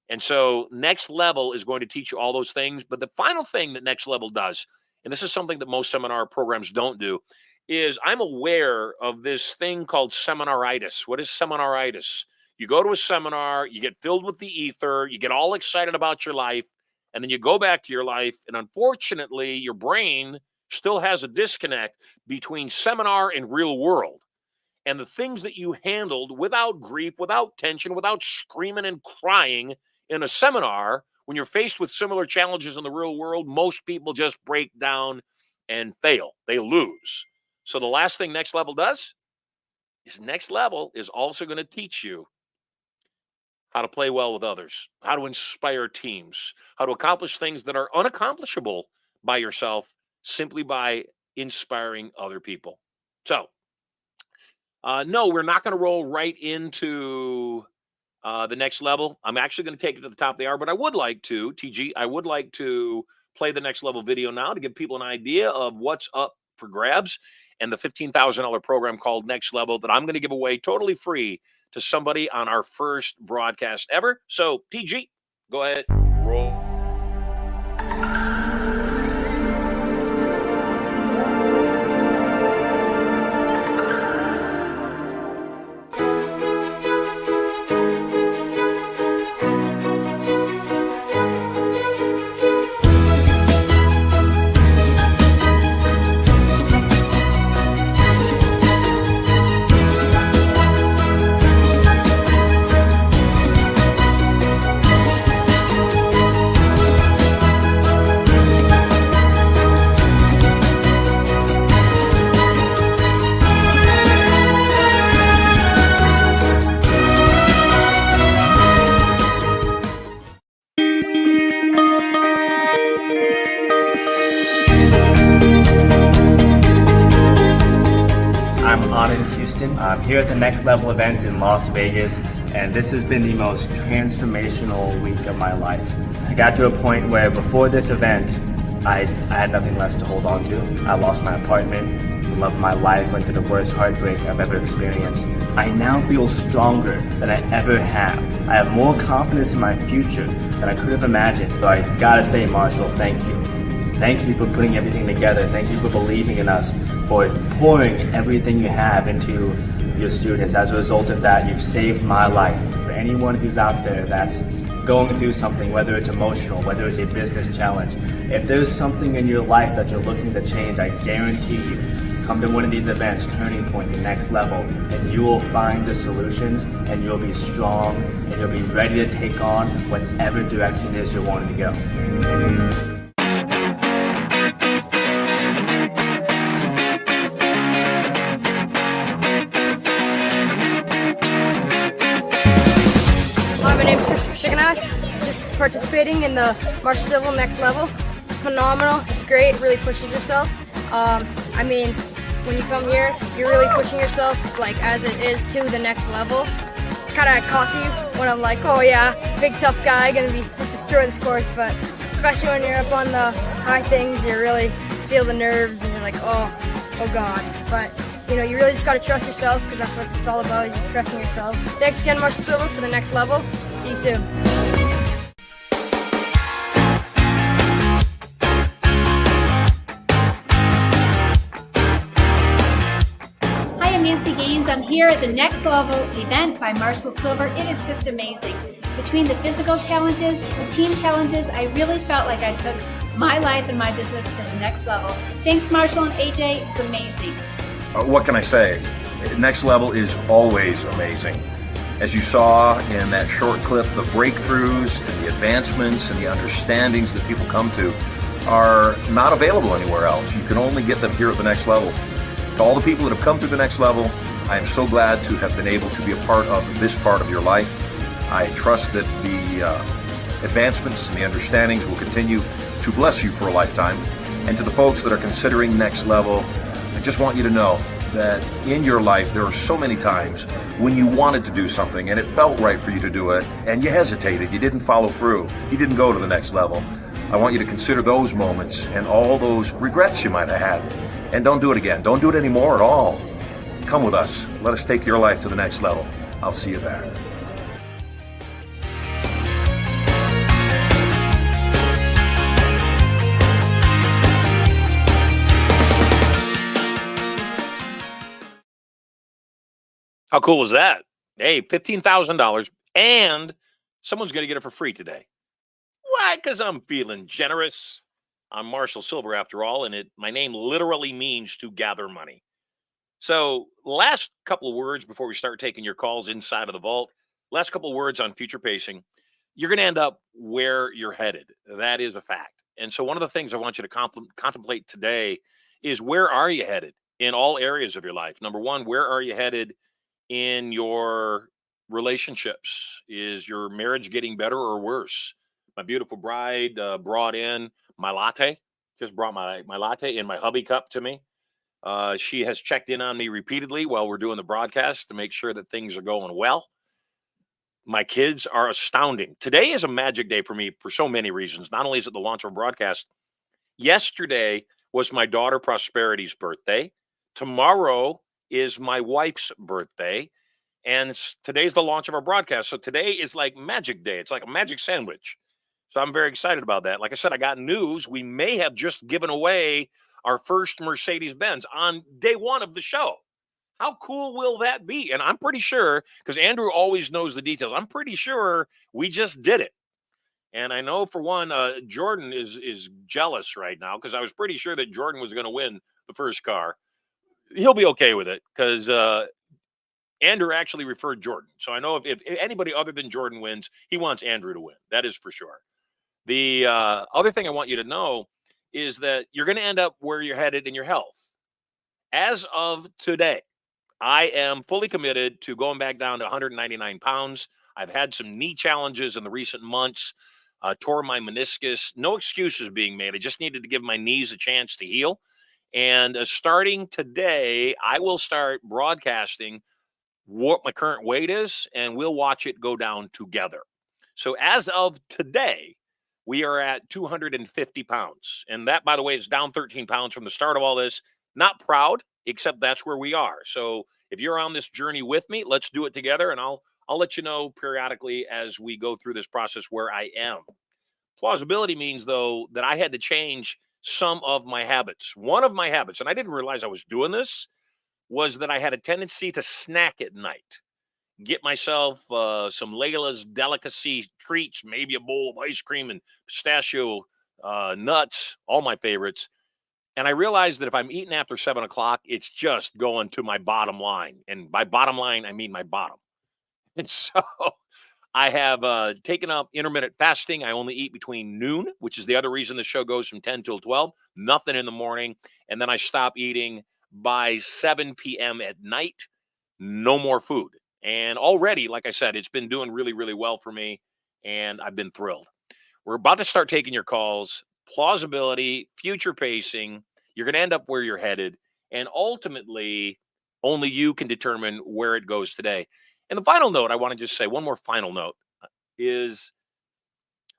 And so Next Level is going to teach you all those things. But the final thing that Next Level does, and this is something that most seminar programs don't do, is I'm aware of this thing called seminaritis. What is seminaritis? You go to a seminar, you get filled with the ether, you get all excited about your life, and then you go back to your life, and unfortunately, your brain still has a disconnect between seminar and real world. And the things that you handled without grief, without tension, without screaming and crying in a seminar, when you're faced with similar challenges in the real world, most people just break down and fail. They lose. So the last thing Next Level does is Next Level is also going to teach you how to play well with others, how to inspire teams, how to accomplish things that are unaccomplishable by yourself simply by inspiring other people. So, no, we're not going to roll right into the Next Level. I'm actually going to take it to the top of the hour, but I would like to, TG, I would like to play the Next Level video now to give people an idea of what's up for grabs and the $15,000 program called Next Level that I'm going to give away totally free to somebody on our first broadcast ever. So, TG, go ahead, roll. I'm here at the Next Level event in Las Vegas, and this has been the most transformational week of my life. I got to a point where before this event, I had nothing less to hold on to. I lost my apartment, the love of my life, went through the worst heartbreak I've ever experienced. I now feel stronger than I ever have. I have more confidence in my future than I could have imagined. So I gotta say, Marshall, thank you. Thank you for putting everything together. Thank you for believing in us, for pouring everything you have into your students. As a result of that, you've saved my life. For anyone who's out there that's going through something, whether it's emotional, whether it's a business challenge, if there's something in your life that you're looking to change, I guarantee you, come to one of these events, Turning Point, the Next Level, and you will find the solutions, and you'll be strong, and you'll be ready to take on whatever direction it is you're wanting to go. Just participating in the Marshall Sylver Next Level. It's phenomenal. It's great. It really pushes yourself. I mean, when you come here, you're really pushing yourself, like, as it is to the next level. Kind of cocky when I'm like, oh yeah, big tough guy, gonna be destroy this course, but especially when you're up on the high things, you really feel the nerves and you're like, oh God. But, you know, you really just gotta trust yourself, because that's what it's all about, is just trusting yourself. Thanks again, Marshall Sylver, for the next level. See you soon. I'm here at the Next Level event by Marshall Sylver. It is just amazing. Between the physical challenges, the team challenges, I really felt like I took my life and my business to the next level. Thanks, Marshall and AJ. It's amazing. What can I say? Next Level is always amazing. As you saw in that short clip, the breakthroughs and the advancements and the understandings that people come to are not available anywhere else. You can only get them here at the Next Level. To all the people that have come through the Next Level, I am so glad to have been able to be a part of this part of your life. I trust that the advancements and the understandings will continue to bless you for a lifetime. And to the folks that are considering Next Level, I just want you to know that in your life, there are so many times when you wanted to do something and it felt right for you to do it, and you hesitated, you didn't follow through, you didn't go to the next level. I want you to consider those moments and all those regrets you might have had. And don't do it again. Don't do it anymore at all. Come with us. Let us take your life to the next level. I'll see you there. How cool was that? Hey, $15,000, and someone's going to get it for free today. Why? Because I'm feeling generous. I'm Marshall Sylver, after all, and my name literally means to gather money. So last couple of words before we start taking your calls inside of the vault. Last couple of words on future pacing. You're going to end up where you're headed. That is a fact. And so one of the things I want you to contemplate today is, where are you headed in all areas of your life? Number one, where are you headed in your relationships? Is your marriage getting better or worse? My beautiful bride brought in my latte, just brought my latte in my hubby cup to me. She has checked in on me repeatedly while we're doing the broadcast to make sure that things are going well. My kids are astounding. Today is a magic day for me for so many reasons. Not only is it the launch of a broadcast, yesterday was my daughter Prosperity's birthday. Tomorrow is my wife's birthday. And today's the launch of our broadcast. So today is like magic day. It's like a magic sandwich. So I'm very excited about that. Like I said, I got news. We may have just given away our first Mercedes-Benz on day one of the show. How cool will that be? And I'm pretty sure, because Andrew always knows the details, I'm pretty sure we just did it. And I know, for one, Jordan is jealous right now, because I was pretty sure that Jordan was going to win the first car. He'll be okay with it, because Andrew actually referred Jordan. So I know if anybody other than Jordan wins, he wants Andrew to win. That is for sure. The other thing I want you to know is that you're going to end up where you're headed in your health. As of today, I am fully committed to going back down to 199 pounds. I've had some knee challenges in the recent months, tore my meniscus. No excuses being made. I just needed to give my knees a chance to heal. And starting today, I will start broadcasting what my current weight is, and we'll watch it go down together. So as of today, we are at 250 pounds. And that, by the way, is down 13 pounds from the start of all this. Not proud, except that's where we are. So if you're on this journey with me, let's do it together. And I'll let you know periodically as we go through this process where I am. Plausibility means, though, that I had to change some of my habits. One of my habits, and I didn't realize I was doing this, was that I had a tendency to snack at night. Get myself some Layla's delicacy treats, maybe a bowl of ice cream and pistachio nuts, all my favorites. And I realized that if I'm eating after 7 o'clock, it's just going to my bottom line. And by bottom line, I mean my bottom. And so I have taken up intermittent fasting. I only eat between noon, which is the other reason the show goes from 10 till 12, nothing in the morning. And then I stop eating by 7 p.m. at night, no more food. And already, like I said, it's been doing really, really well for me, and I've been thrilled. We're about to start taking your calls. Plausibility, future pacing. You're going to end up where you're headed. And ultimately, only you can determine where it goes today. And the final note, I want to just say one more final note is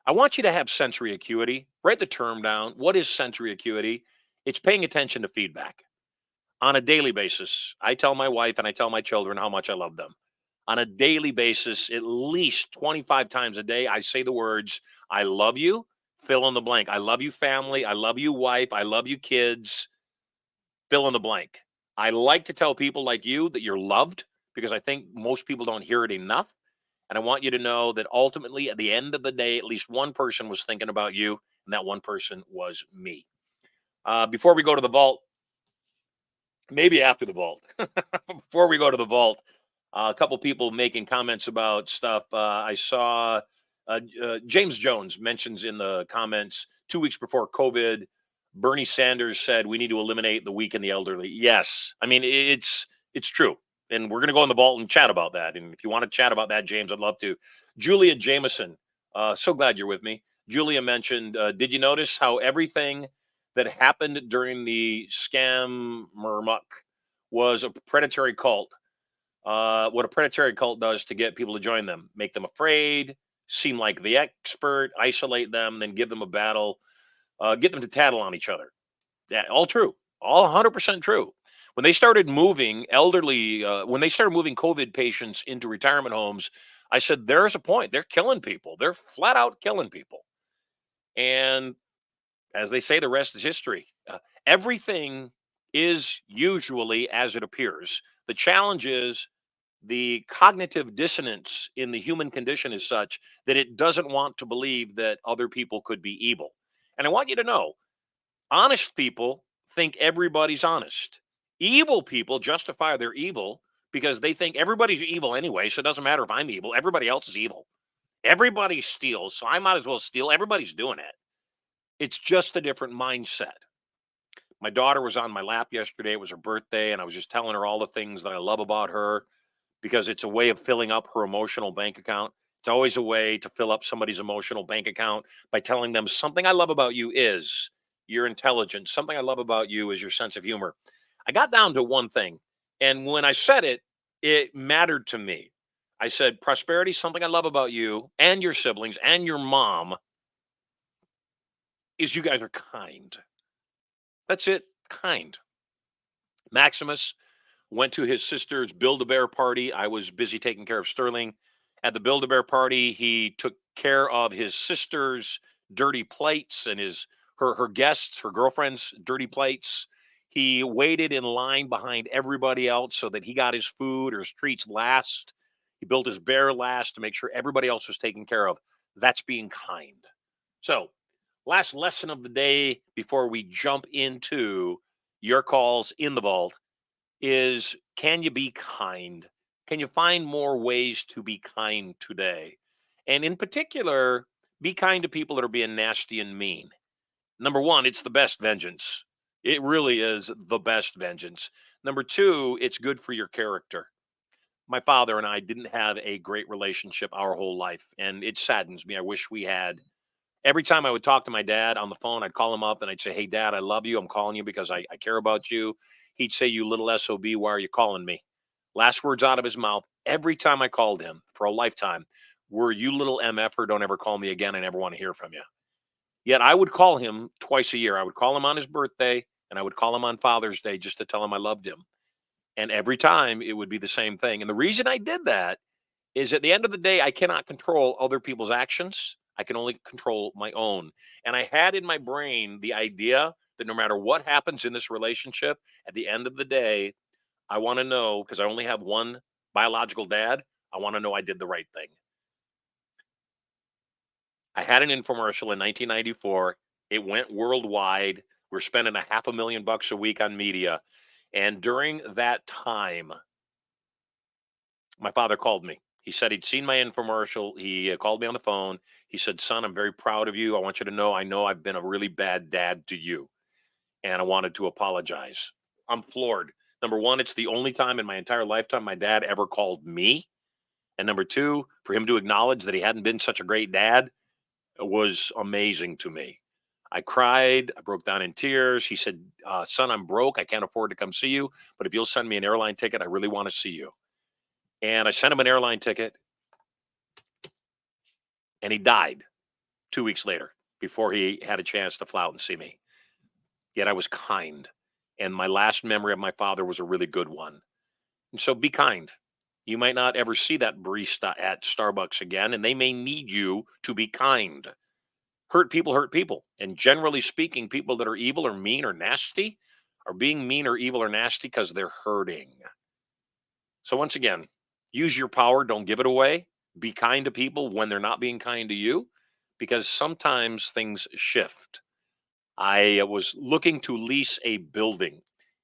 I want you to have sensory acuity. Write the term down. What is sensory acuity? It's paying attention to feedback on a daily basis. I tell my wife and I tell my children how much I love them. On a daily basis, at least 25 times a day, I say the words, I love you, fill in the blank. I love you, family. I love you, wife. I love you, kids. Fill in the blank. I like to tell people like you that you're loved because I think most people don't hear it enough. And I want you to know that ultimately, at the end of the day, at least one person was thinking about you, and that one person was me. Before we go to the vault, maybe after the vault, before we go to the vault, a couple people making comments about stuff. I saw James Jones mentions in the comments 2 weeks before COVID, Bernie Sanders said we need to eliminate the weak and the elderly. Yes. I mean, it's true. And we're going to go in the vault and chat about that. And if you want to chat about that, James, I'd love to. Julia Jameson, so glad you're with me. Julia mentioned, did you notice how everything that happened during the scam muck was a predatory cult? What a predatory cult does to get people to join them, make them afraid, seem like the expert, isolate them, then give them a battle, get them to tattle on each other. Yeah, all true, all 100% true. When they started moving when they started moving COVID patients into retirement homes, I said, there's a point. They're killing people. They're flat out killing people. And as they say, the rest is history. Everything is usually as it appears. The challenge is the cognitive dissonance in the human condition is such that it doesn't want to believe that other people could be evil. And I want you to know, honest people think everybody's honest. Evil people justify their evil because they think everybody's evil anyway, so it doesn't matter if I'm evil. Everybody else is evil. Everybody steals, so I might as well steal. Everybody's doing it. It's just a different mindset. My daughter was on my lap yesterday. It was her birthday, and I was just telling her all the things that I love about her because it's a way of filling up her emotional bank account. It's always a way to fill up somebody's emotional bank account by telling them something I love about you is your intelligence. Something I love about you is your sense of humor. I got down to one thing, and when I said it, it mattered to me. I said, prosperity, something I love about you and your siblings and your mom is you guys are kind. That's it, kind. Maximus went to his sister's Build-A-Bear party. I was busy taking care of Sterling. At the Build-A-Bear party, he took care of his sister's dirty plates and her guests, her girlfriend's dirty plates. He waited in line behind everybody else so that he got his food or his treats last. He built his bear last to make sure everybody else was taken care of. That's being kind. So, last lesson of the day before we jump into your calls in the vault is, can you be kind? Can you find more ways to be kind today? And in particular, be kind to people that are being nasty and mean. Number one, it's the best vengeance. It really is the best vengeance. Number two, it's good for your character. My father and I didn't have a great relationship our whole life, and it saddens me. I wish we had. Every time I would talk to my dad on the phone, I'd call him up and I'd say, hey, Dad, I love you. I'm calling you because I care about you. He'd say, you little SOB, why are you calling me? Last words out of his mouth every time I called him for a lifetime were, you little MFer, don't ever call me again. I never want to hear from you. Yet I would call him twice a year. I would call him on his birthday and I would call him on Father's Day just to tell him I loved him. And every time it would be the same thing. And the reason I did that is, at the end of the day, I cannot control other people's actions. I can only control my own. And I had in my brain the idea that no matter what happens in this relationship, at the end of the day, I want to know, because I only have one biological dad, I want to know I did the right thing. I had an infomercial in 1994. It went worldwide. We're spending $500,000 a week on media. And during that time, my father called me. He said he'd seen my infomercial. He called me on the phone. He said, son, I'm very proud of you. I want you to know I've been a really bad dad to you. And I wanted to apologize. I'm floored. Number one, it's the only time in my entire lifetime my dad ever called me. And number two, for him to acknowledge that he hadn't been such a great dad was amazing to me. I cried. I broke down in tears. He said, son, I'm broke. I can't afford to come see you. But if you'll send me an airline ticket, I really want to see you. And I sent him an airline ticket. And he died 2 weeks later before he had a chance to fly out and see me. Yet I was kind. And my last memory of my father was a really good one. And so be kind. You might not ever see that barista at Starbucks again, and they may need you to be kind. Hurt people hurt people. And generally speaking, people that are evil or mean or nasty are being mean or evil or nasty because they're hurting. So once again, use your power. Don't give it away. Be kind to people when they're not being kind to you, because sometimes things shift. I was looking to lease a building,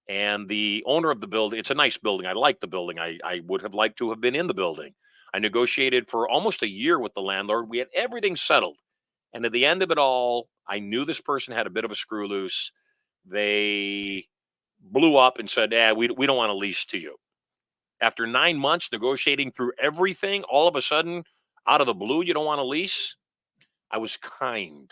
and the owner of the building, it's a nice building. I like the building. I would have liked to have been in the building. I negotiated for almost a year with the landlord. We had everything settled. And at the end of it all, I knew this person had a bit of a screw loose. They blew up and said, we don't want to lease to you. After 9 months negotiating through everything, all of a sudden, out of the blue, you don't want to lease? I was kind.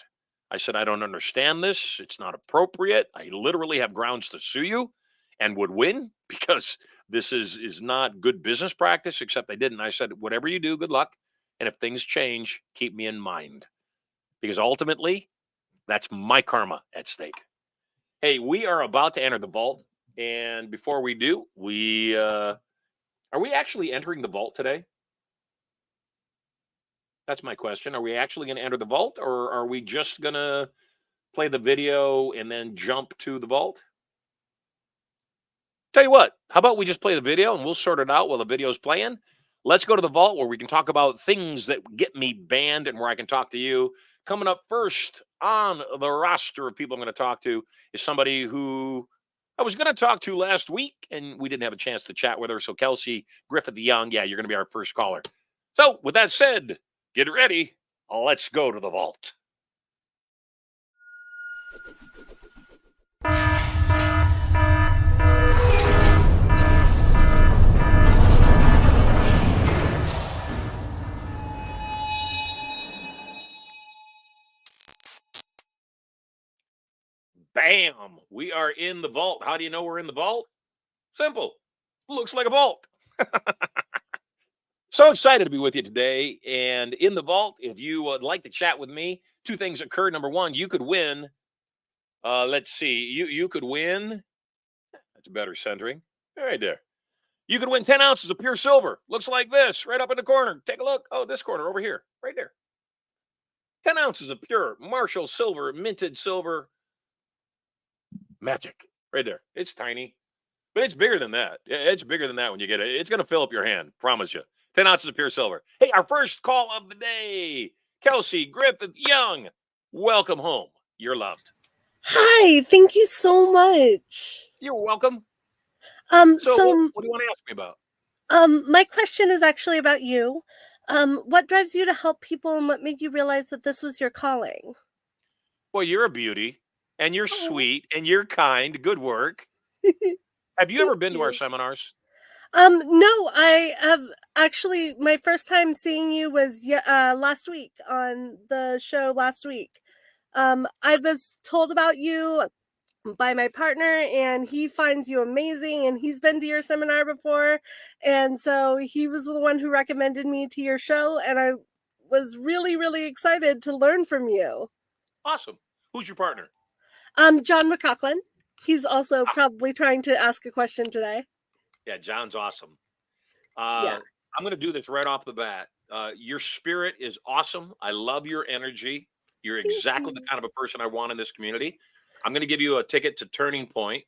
I said, I don't understand this. It's not appropriate. I literally have grounds to sue you and would win because this is not good business practice, except I didn't. I said, whatever you do, good luck. And if things change, keep me in mind. Because ultimately, that's my karma at stake. Hey, we are about to enter the vault. And before we do, are we actually entering the vault today? That's my question. Are we actually going to enter the vault, or are we just going to play the video and then jump to the vault? Tell you what, how about we just play the video and we'll sort it out while the video is playing? Let's go to the vault where we can talk about things that get me banned and where I can talk to you. Coming up first on the roster of people I'm going to talk to is somebody who I was going to talk to last week, and we didn't have a chance to chat with her. So Kelsey Griffith-Young, yeah, you're going to be our first caller. So with that said, get ready. Let's go to the vault. Bam! We are in the vault. How do you know we're in the vault? Simple. Looks like a vault. So excited to be with you today. And in the vault, if you would like to chat with me, two things occur. Number one, you could win. Let's see. You could win. That's better centering. Right there. You could win 10 ounces of pure silver. Looks like this, right up in the corner. Take a look. Oh, this corner over here, right there. 10 ounces of pure Marshall Sylver, minted silver. Magic. Right there. It's tiny, but it's bigger than that. It's bigger than that when you get it. It's going to fill up your hand. Promise you. 10 ounces of pure silver. Hey, our first call of the day. Kelsey Griffith-Young. Welcome home. You're loved. Hi. Thank you so much. You're welcome. So what do you want to ask me about? My question is actually about you. What drives you to help people, and what made you realize that this was your calling? Well, you're a beauty, and you're sweet, and you're kind. Good work. Have you ever been to our seminars? No, I have actually. My first time seeing you was last week on the show last week. I was told about you by my partner, and he finds you amazing, and he's been to your seminar before, and so he was the one who recommended me to your show, and I was really, really excited to learn from you. Awesome. Who's your partner? John McCaughlan. He's also probably trying to ask a question today. Yeah, John's awesome. Yeah. I'm going to do this right off the bat. Your spirit is awesome. I love your energy. You're exactly the kind of a person I want in this community. I'm going to give you a ticket to Turning Point,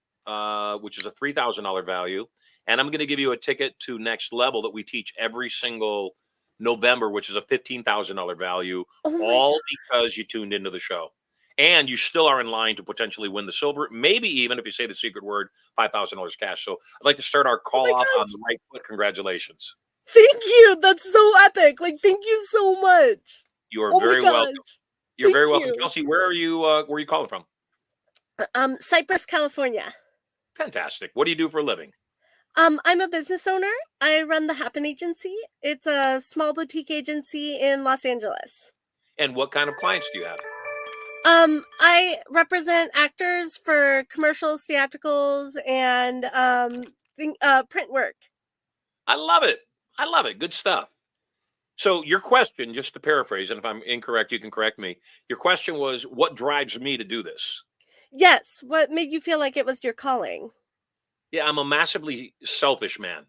which is a $3,000 value. And I'm going to give you a ticket to Next Level that we teach every single November, which is a $15,000 value, all because you tuned into the show. And you still are in line to potentially win the silver, maybe even if you say the secret word, $5,000 cash. So I'd like to start our call off on the right foot. Congratulations. Thank you. That's so epic. Thank you so much. You are very welcome. You're very welcome. You. Kelsey, where are you calling from? Cypress, California. Fantastic. What do you do for a living? I'm a business owner. I run the Happen Agency. It's a small boutique agency in Los Angeles. And what kind of clients do you have? I represent actors for commercials, theatricals, and print work. I love it. I love it. Good stuff. So your question, just to paraphrase, and if I'm incorrect, you can correct me. Your question was, what drives me to do this? Yes. What made you feel like it was your calling? Yeah, I'm a massively selfish man.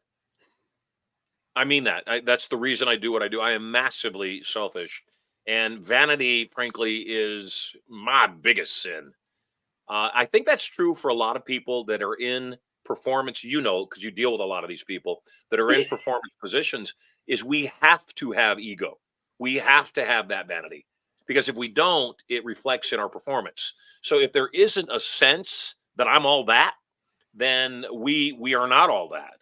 I mean that. That's the reason I do what I do. I am massively selfish. And vanity, frankly, is my biggest sin. I think that's true for a lot of people that are in performance, because you deal with a lot of these people that are in performance positions, is we have to have ego. We have to have that vanity because if we don't, it reflects in our performance. So if there isn't a sense that I'm all that, then we are not all that.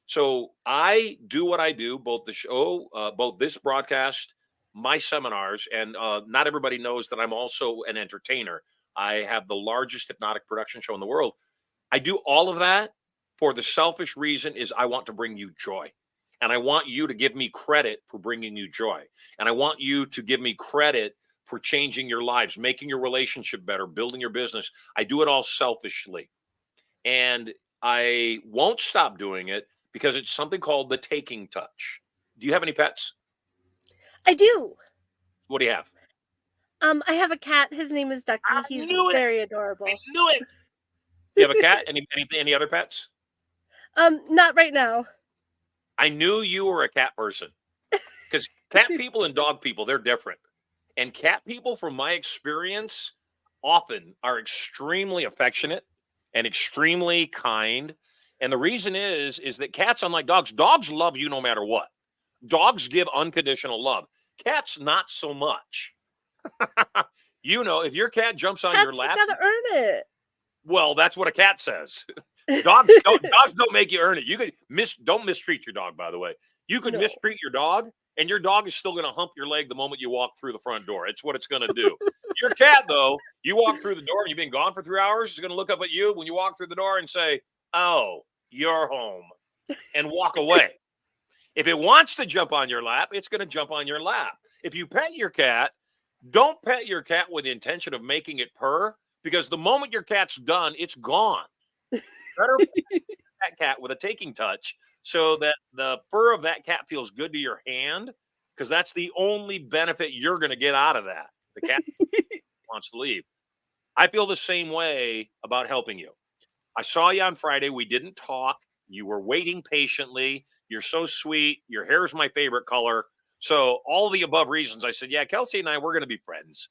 So I do what I do, both the show, both this broadcast, my seminars, and not everybody knows that I'm also an entertainer. I have the largest hypnotic production show in the world. I do all of that for the selfish reason is I want to bring you joy. And I want you to give me credit for bringing you joy. And I want you to give me credit for changing your lives, making your relationship better, building your business. I do it all selfishly. And I won't stop doing it because it's something called the taking touch. Do you have any pets? I do. What do you have? I have a cat. His name is Ducky. I He's knew it. very I adorable. knew it. You have a cat? Any other pets? Not right now. I knew you were a cat person because cat people and dog people, they're different. And cat people, from my experience, often are extremely affectionate and extremely kind. And the reason is that cats, unlike dogs love you no matter what. Dogs give unconditional love. Cats, not so much. If your cat jumps on your lap, you gotta earn it. well, that's what a cat says. Dogs don't make you earn it. You could don't mistreat your dog, by the way. You could mistreat your dog, and your dog is still going to hump your leg the moment you walk through the front door. It's what it's going to do. Your cat, though, you walk through the door and you've been gone for 3 hours, it's going to look up at you when you walk through the door and say, "Oh, you're home," and walk away. If it wants to jump on your lap, it's going to jump on your lap. If you pet your cat, don't pet your cat with the intention of making it purr, because the moment your cat's done, it's gone. Better pet that cat with a taking touch so that the fur of that cat feels good to your hand, because that's the only benefit you're going to get out of that. The cat wants to leave. I feel the same way about helping you. I saw you on Friday. We didn't talk. You were waiting patiently. You're so sweet. Your hair is my favorite color. So all the above reasons, I said, yeah, Kelsey and I, we're going to be friends.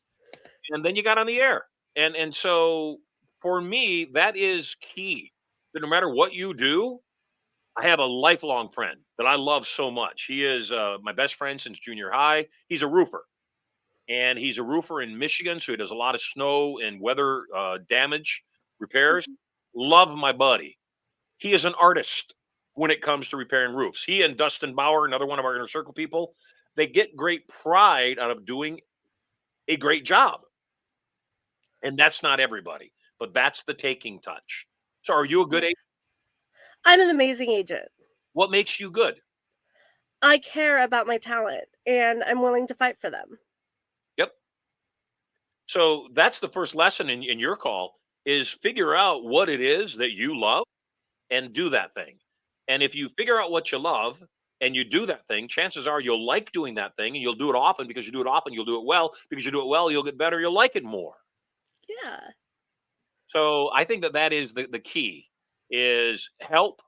And then you got on the air. And so for me, that is key. That no matter what you do, I have a lifelong friend that I love so much. He is my best friend since junior high. He's a roofer. And he's a roofer in Michigan, so he does a lot of snow and weather damage repairs. Love my buddy. He is an artist when it comes to repairing roofs. He and Dustin Bauer, another one of our Inner Circle people, they get great pride out of doing a great job. And that's not everybody, but that's the taking touch. So are you a good agent? I'm an amazing agent. What makes you good? I care about my talent, and I'm willing to fight for them. Yep. So that's the first lesson in your call is figure out what it is that you love and do that thing. And if you figure out what you love and you do that thing, chances are you'll like doing that thing and you'll do it often. Because you do it often, you'll do it well. Because you do it well, you'll get better. You'll like it more. Yeah. So I think that is the key is help.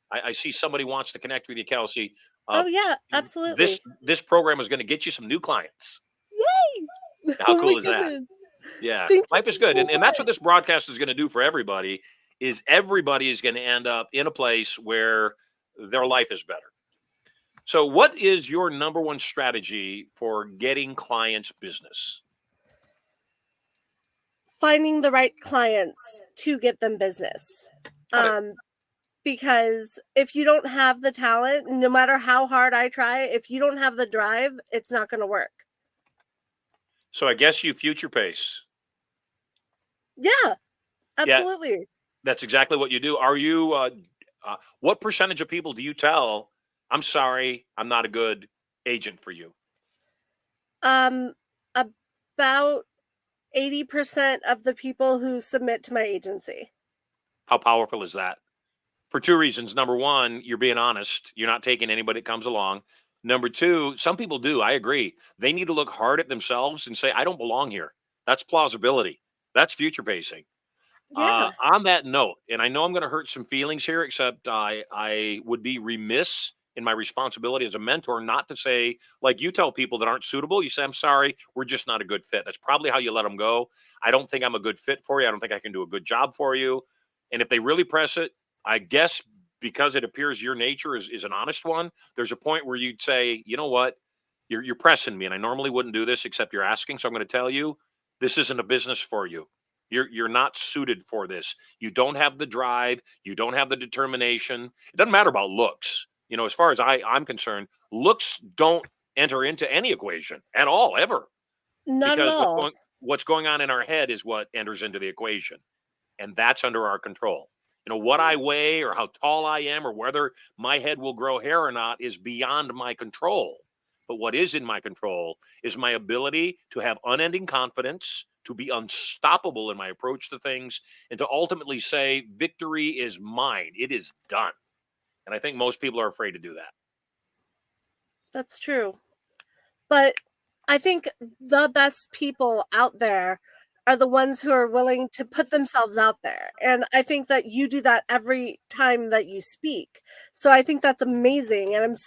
I see somebody wants to connect with you, Kelsey. Oh yeah, absolutely. This program is going to get you some new clients. Yay! How cool is that? Yeah, life is good. And that's what this broadcast is going to do for everybody is everybody is going to end up in a place where their life is better. So what is your number one strategy for getting clients business? Finding the right clients to get them business. Because if you don't have the talent, no matter how hard I try, if you don't have the drive, it's not going to work. So I guess you future pace. Yeah, absolutely. Yeah, that's exactly what you do. Are you, what percentage of people do you tell, I'm sorry, I'm not a good agent for you? About 80% of the people who submit to my agency. How powerful is that? For two reasons. Number one, you're being honest. You're not taking anybody that comes along. Number two, some people do. I agree. They need to look hard at themselves and say, I don't belong here. That's plausibility. That's future pacing. Yeah. On that note, and I know I'm going to hurt some feelings here, except I would be remiss in my responsibility as a mentor not to say, like you tell people that aren't suitable, you say, I'm sorry, we're just not a good fit. That's probably how you let them go. I don't think I'm a good fit for you. I don't think I can do a good job for you. And if they really press it, I guess because it appears your nature is an honest one, there's a point where you'd say, you know what, you're pressing me, and I normally wouldn't do this except you're asking, so I'm going to tell you, this isn't a business for you. You're not suited for this. You don't have the drive. You don't have the determination. It doesn't matter about looks. You know, as far as I'm concerned, looks don't enter into any equation at all, ever. Not at all. Because what's going on in our head is what enters into the equation. And that's under our control. You know, what I weigh or how tall I am or whether my head will grow hair or not is beyond my control. But what is in my control is my ability to have unending confidence, to be unstoppable in my approach to things, and to ultimately say, victory is mine. It is done. And I think most people are afraid to do that. That's true. But I think the best people out there are the ones who are willing to put themselves out there. And I think that you do that every time that you speak. So I think that's amazing. And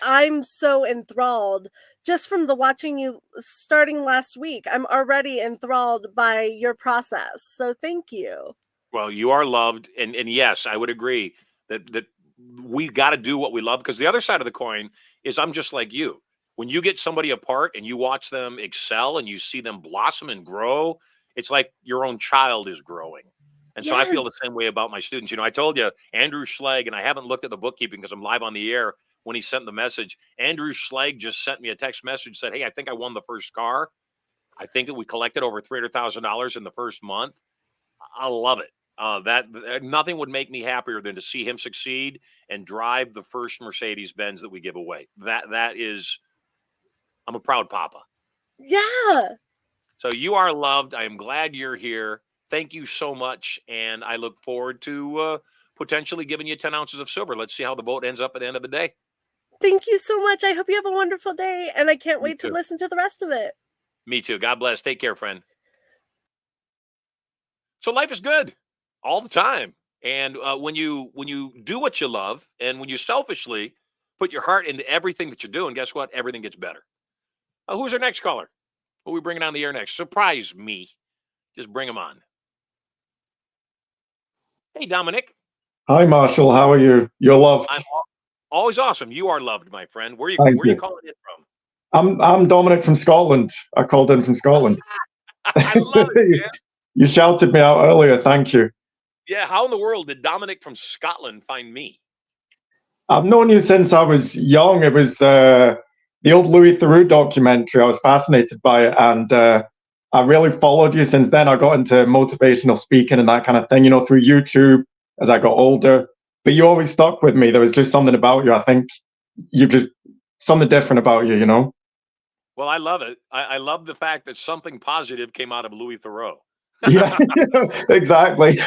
I'm so enthralled just from the watching you starting last week. I'm already enthralled by your process. So thank you. Well, you are loved. And yes, I would agree that we got to do what we love, because the other side of the coin is I'm just like you. When you get somebody apart and you watch them excel and you see them blossom and grow, it's like your own child is growing. And so I feel the same way about my students. You know, I told you, Andrew Schlegg, and I haven't looked at the bookkeeping because I'm live on the air when he sent the message. Andrew Schlegg just sent me a text message, said, hey, I think I won the first car. I think that we collected over $300,000 in the first month. I love it. That nothing would make me happier than to see him succeed and drive the first Mercedes-Benz that we give away. That is, I'm a proud papa. Yeah. So you are loved. I am glad you're here. Thank you so much. And I look forward to potentially giving you 10 ounces of silver. Let's see how the vote ends up at the end of the day. Thank you so much. I hope you have a wonderful day. And I can't wait to listen to the rest of it. Me too. God bless. Take care, friend. So life is good all the time. And when you do what you love and when you selfishly put your heart into everything that you're doing, guess what? Everything gets better. Who's our next caller? Who are we bringing on the air next? Surprise me. Just bring him on. Hey, Dominic. Hi, Marshall. How are you? You're loved. I'm always awesome. You are loved, my friend. Where are you calling in from? I'm Dominic from Scotland. I called in from Scotland. I love it, man. You shouted me out earlier. Thank you. Yeah, how in the world did Dominic from Scotland find me? I've known you since I was young. It was the old Louis Theroux documentary. I was fascinated by it, and I really followed you since then. I got into motivational speaking and that kind of thing, you know, through YouTube as I got older. But you always stuck with me. There was just something about you. I think you just something different about you, you know. Well, I love it. I love the fact that something positive came out of Louis Theroux. Yeah, exactly.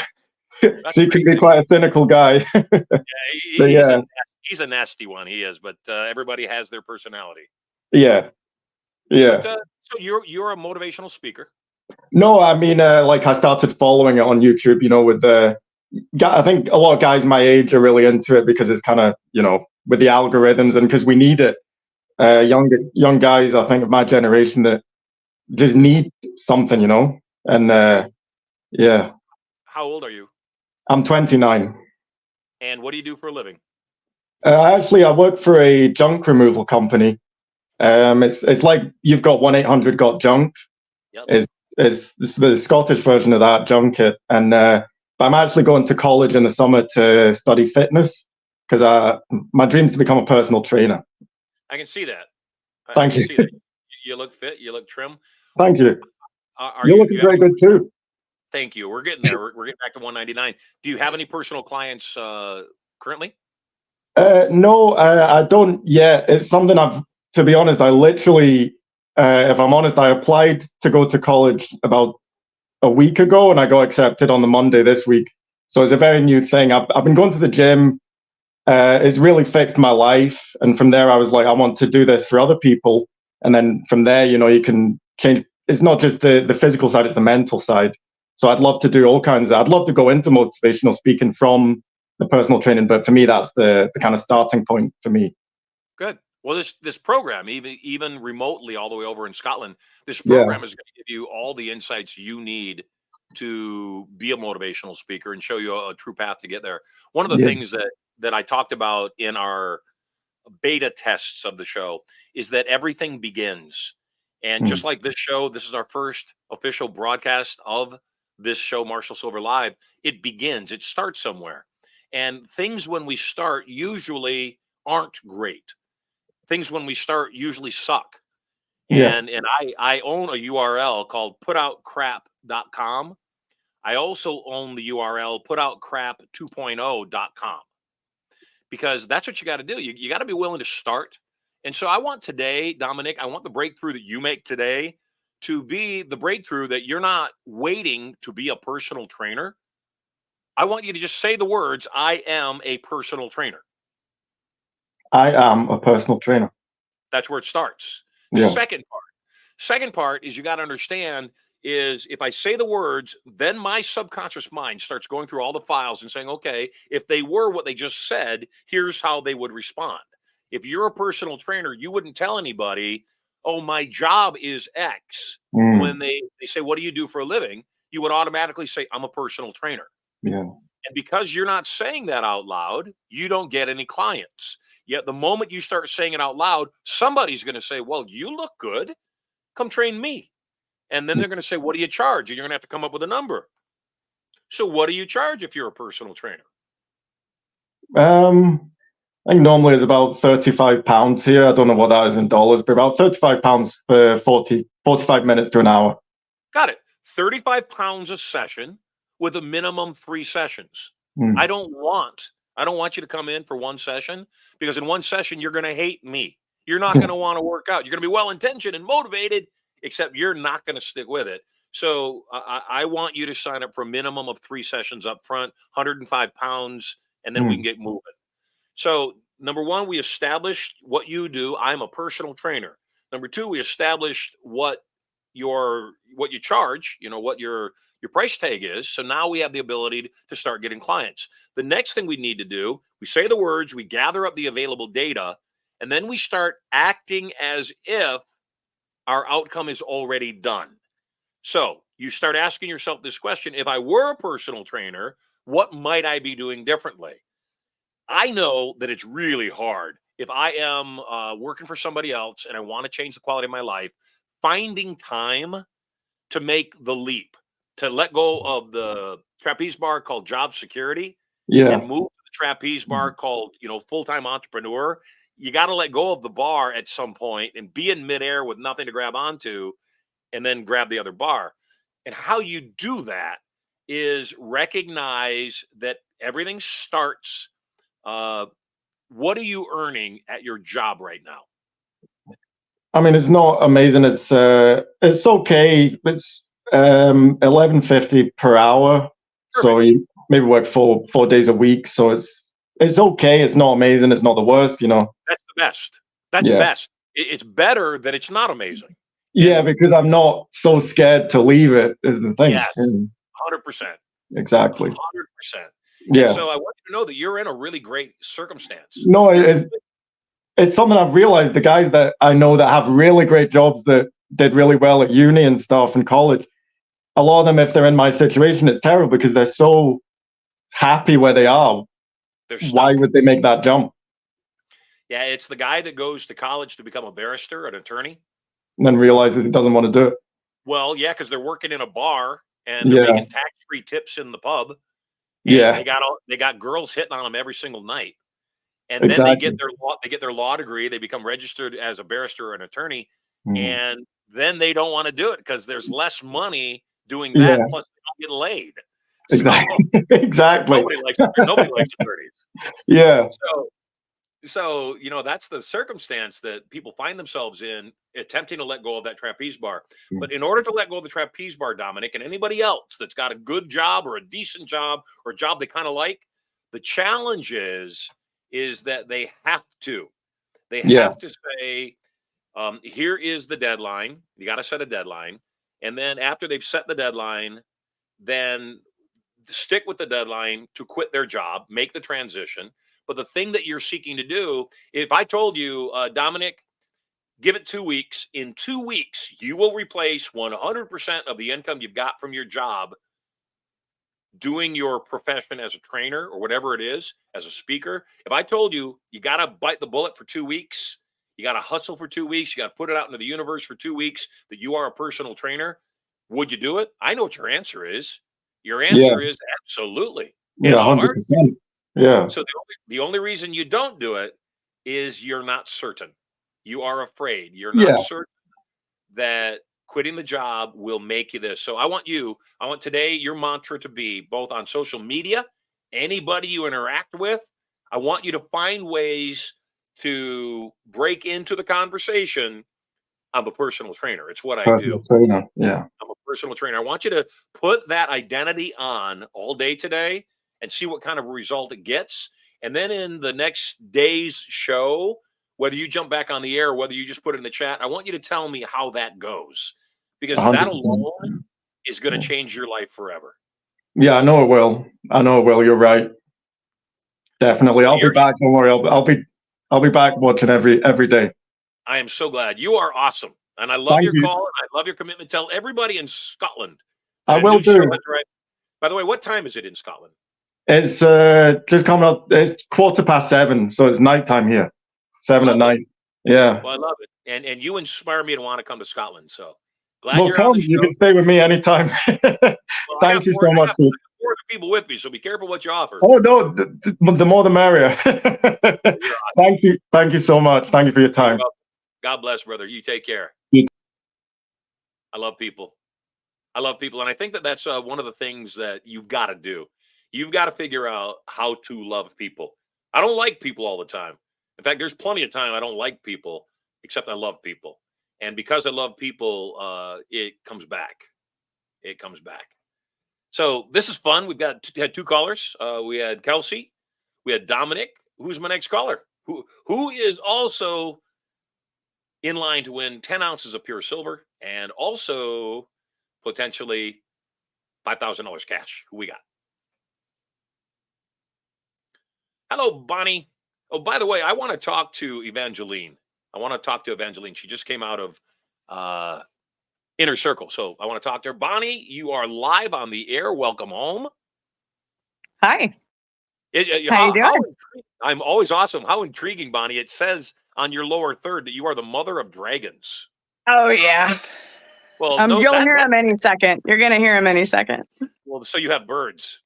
So you can be quite a cynical guy. Yeah, he's a nasty one. He is, but everybody has their personality. Yeah. But, so you're a motivational speaker. No, I mean, like I started following it on YouTube, you know, with I think a lot of guys my age are really into it because it's kind of, you know, with the algorithms and because we need it. Young guys, I think of my generation that just need something, you know, and yeah. How old are you? I'm 29. And what do you do for a living? Actually, I work for a junk removal company. It's like you've got 1-800-GOT-JUNK. Yep. It's the Scottish version of that, Junket. And I'm actually going to college in the summer to study fitness because my dream is to become a personal trainer. I can see that. Thank you. See that. You look fit. You look trim. Thank you. You're looking very good too. Thank you. We're getting there. We're getting back to 199. Do you have any personal clients currently? No, I don't yet. It's something to be honest, I literally, if I'm honest, I applied to go to college about a week ago, and I got accepted on the Monday this week. So it's a very new thing. I've been going to the gym. It's really fixed my life. And from there, I was like, I want to do this for other people. And then from there, you can change. It's not just the physical side, it's the mental side. So I'd love to do all kinds of, I'd love to go into motivational speaking from the personal training. But for me, that's the kind of starting point for me. Good. Well, this program, even remotely all the way over in Scotland, this program is going to give you all the insights you need to be a motivational speaker and show you a true path to get there. One of the things that I talked about in our beta tests of the show is that everything begins. And just like this show, this is our first official broadcast of this show, Marshall Sylver Live. It begins. It starts somewhere. And things when we start usually aren't great. Things when we start usually suck. And I own a URL called putoutcrap.com. I also own the URL putoutcrap2.0.com, because that's what you got to do. You got to be willing to start. And so I want today, Dominic, I want the breakthrough that you make today to be the breakthrough that you're not waiting to be a personal trainer. I want you to just say the words, I am a personal trainer. I am a personal trainer. That's where it starts. Yeah. Second part is you got to understand is if I say the words, then my subconscious mind starts going through all the files and saying, okay, if they were what they just said, here's how they would respond. If you're a personal trainer, you wouldn't tell anybody, oh, my job is X. When they say, what do you do for a living? You would automatically say, I'm a personal trainer. Yeah. And because you're not saying that out loud, you don't get any clients. Yet the moment you start saying it out loud, somebody's going to say, well, you look good. Come train me. And then they're going to say, what do you charge? And you're going to have to come up with a number. So what do you charge if you're a personal trainer? I think normally it's about £35 here. I don't know what that is in dollars, but about £35 for 45 minutes to an hour. Got it. £35 a session with a minimum 3 sessions. I don't want you to come in for one session, because in one session, you're going to hate me. You're not going to want to work out. You're going to be well-intentioned and motivated, except you're not going to stick with it. So I want you to sign up for a minimum of 3 sessions up front, £105, and then we can get moving. So number one, we established what you do. I'm a personal trainer. Number two, we established what you charge, what your price tag is. So now we have the ability to start getting clients. The next thing we need to do, we say the words, we gather up the available data, and then we start acting as if our outcome is already done. So you start asking yourself this question: if I were a personal trainer, what might I be doing differently? I know that it's really hard. If I am working for somebody else and I want to change the quality of my life, finding time to make the leap, to let go of the trapeze bar called job security and move to the trapeze bar called, full-time entrepreneur. You got to let go of the bar at some point and be in midair with nothing to grab onto, and then grab the other bar. And how you do that is recognize that everything starts. What are you earning at your job right now? I mean, it's not amazing. It's okay. It's $11.50 per hour. Perfect. So you maybe work 4 days a week. So it's okay. It's not amazing. It's not the worst. That's the best. That's best. It's better that it's not amazing. Yeah, because I'm not so scared to leave it, is the thing. Yes, 100%. Exactly. 100%. Yeah. And so I want you to know that you're in a really great circumstance. No, it's something I've realized. The guys that I know that have really great jobs that did really well at uni and stuff and college, a lot of them, if they're in my situation, it's terrible because they're so happy where they are. Why would they make that jump? Yeah, it's the guy that goes to college to become a barrister, an attorney, and then realizes he doesn't want to do it. Well, yeah, because they're working in a bar and they're making tax-free tips in the pub. And they got girls hitting on them every single night. And then they get their law degree, they become registered as a barrister or an attorney, and then they don't want to do it because there's less money doing that, plus they don't get laid. Exactly. So, exactly. Nobody likes attorneys. Yeah. So So, that's the circumstance that people find themselves in, attempting to let go of that trapeze bar. But in order to let go of the trapeze bar, Dominic, and anybody else that's got a good job or a decent job or a job they kind of like, the challenge is that they have to. They Yeah. have to say, here is the deadline. You got to set a deadline. And then after they've set the deadline, then stick with the deadline to quit their job, make the transition. But the thing that you're seeking to do, if I told you, Dominic, give it 2 weeks, in 2 weeks, you will replace 100% of the income you've got from your job doing your profession as a trainer or whatever it is, as a speaker. If I told you, you got to bite the bullet for 2 weeks, you got to hustle for 2 weeks, you got to put it out into the universe for 2 weeks that you are a personal trainer, would you do it? I know what your answer is. Your answer is absolutely. Yeah, 100%. Yeah. So the only reason you don't do it is you're not certain. You are afraid. You're not certain that quitting the job will make you this. So I want today your mantra to be, both on social media, anybody you interact with, I want you to find ways to break into the conversation. I'm a personal trainer. It's what I do. Yeah. I'm a personal trainer. I want you to put that identity on all day today and see what kind of result it gets. And then in the next day's show, whether you jump back on the air or whether you just put it in the chat, I want you to tell me how that goes, because 100%. that alone is going to change your life forever. Yeah, I know it will. You're right. Definitely. I'll be back. Don't worry. I'll be back watching every day. I am so glad. You are awesome. And I love your call. And I love your commitment. Tell everybody in Scotland. I will do. By the way, what time is it in Scotland? It's just coming up. It's 7:15, so it's nighttime here. 7 at night. Yeah. Well, I love it. And you inspire me to want to come to Scotland. So glad Well, you're on the show. You can stay with me anytime. Thank you so much. I got 4 people with me, so be careful what you offer. Oh no, the more the merrier. Thank you. Thank you so much. Thank you for your time. God bless, brother. You take care. I love people. And I think that that's one of the things that you've got to do. You've got to figure out how to love people. I don't like people all the time. In fact, there's plenty of time I don't like people, except I love people. And because I love people, it comes back. It comes back. So this is fun. We've had 2 callers. We had Kelsey. We had Dominic. Who's my next caller? Who is also in line to win 10 ounces of pure silver and also potentially $5,000 cash. Who we got? Hello, Bonnie. Oh, by the way, I want to talk to Evangeline. She just came out of Inner Circle. So I want to talk to her. Bonnie, you are live on the air. Welcome home. Hi. How you doing? I'm always awesome. How intriguing, Bonnie. It says on your lower third that you are the mother of dragons. Oh, yeah. Well, you'll hear him any second. You're going to hear him any second. Well, so you have birds.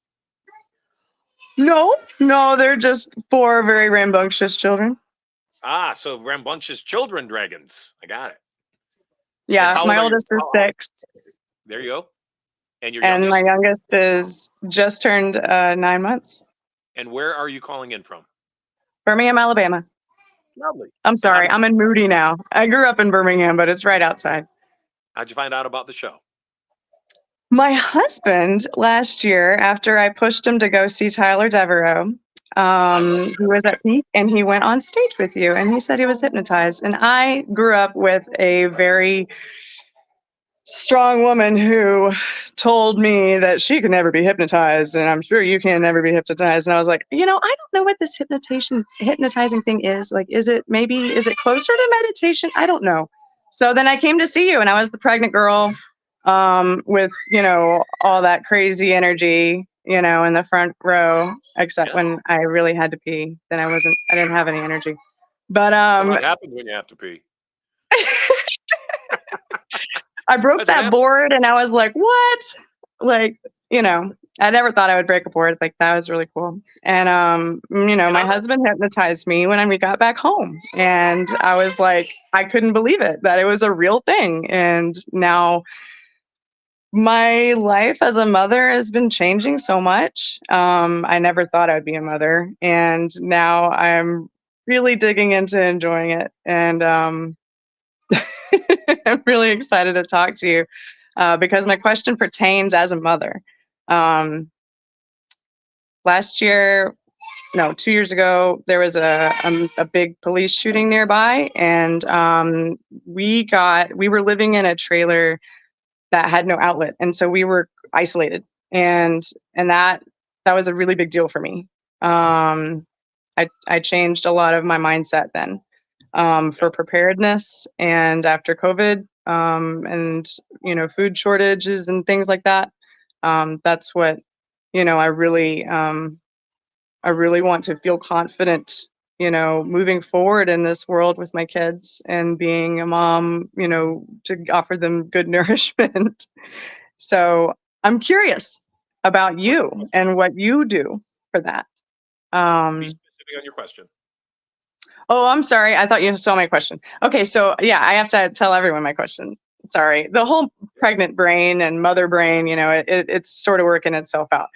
No, they're just 4 very rambunctious children. Ah, so rambunctious children dragons. I got it. Yeah, my oldest is 6. There you go. And my youngest is just turned 9 months. And where are you calling in from? Birmingham, Alabama. Lovely. I'm sorry, I'm in Moody now. I grew up in Birmingham, but it's right outside. How'd you find out about the show? My husband last year, after I pushed him to go see Tyler Devereaux, he was at Peak and he went on stage with you and he said he was hypnotized. And I grew up with a very strong woman who told me that she could never be hypnotized, and I'm sure you can never be hypnotized. And I was like, I don't know what this hypnotizing thing is. Like, is it closer to meditation? I don't know. So then I came to see you and I was the pregnant girl with, all that crazy energy, in the front row, except when I really had to pee, then I didn't have any energy. But what happens when you have to pee? I broke that board and I was like, what? Like, I never thought I would break a board. Like, that was really cool. And, my husband hypnotized me when we got back home. And I was like, I couldn't believe it, that it was a real thing. And now my life as a mother has been changing so much. I never thought I'd be a mother. And now I'm really digging into enjoying it. And I'm really excited to talk to you because my question pertains as a mother. Last year, no, 2 years ago, there was a big police shooting nearby, and we were living in a trailer that had no outlet, and so we were isolated, and that was a really big deal for me. I changed a lot of my mindset then for preparedness, and after COVID, and food shortages and things like that. That's what I really want to feel confident, moving forward in this world with my kids and being a mom, to offer them good nourishment. So I'm curious about you and what you do for that. Be specific on your question. Oh, I'm sorry. I thought you saw my question. Okay, so yeah, I have to tell everyone my question. Sorry. The whole pregnant brain and mother brain, it's sort of working itself out.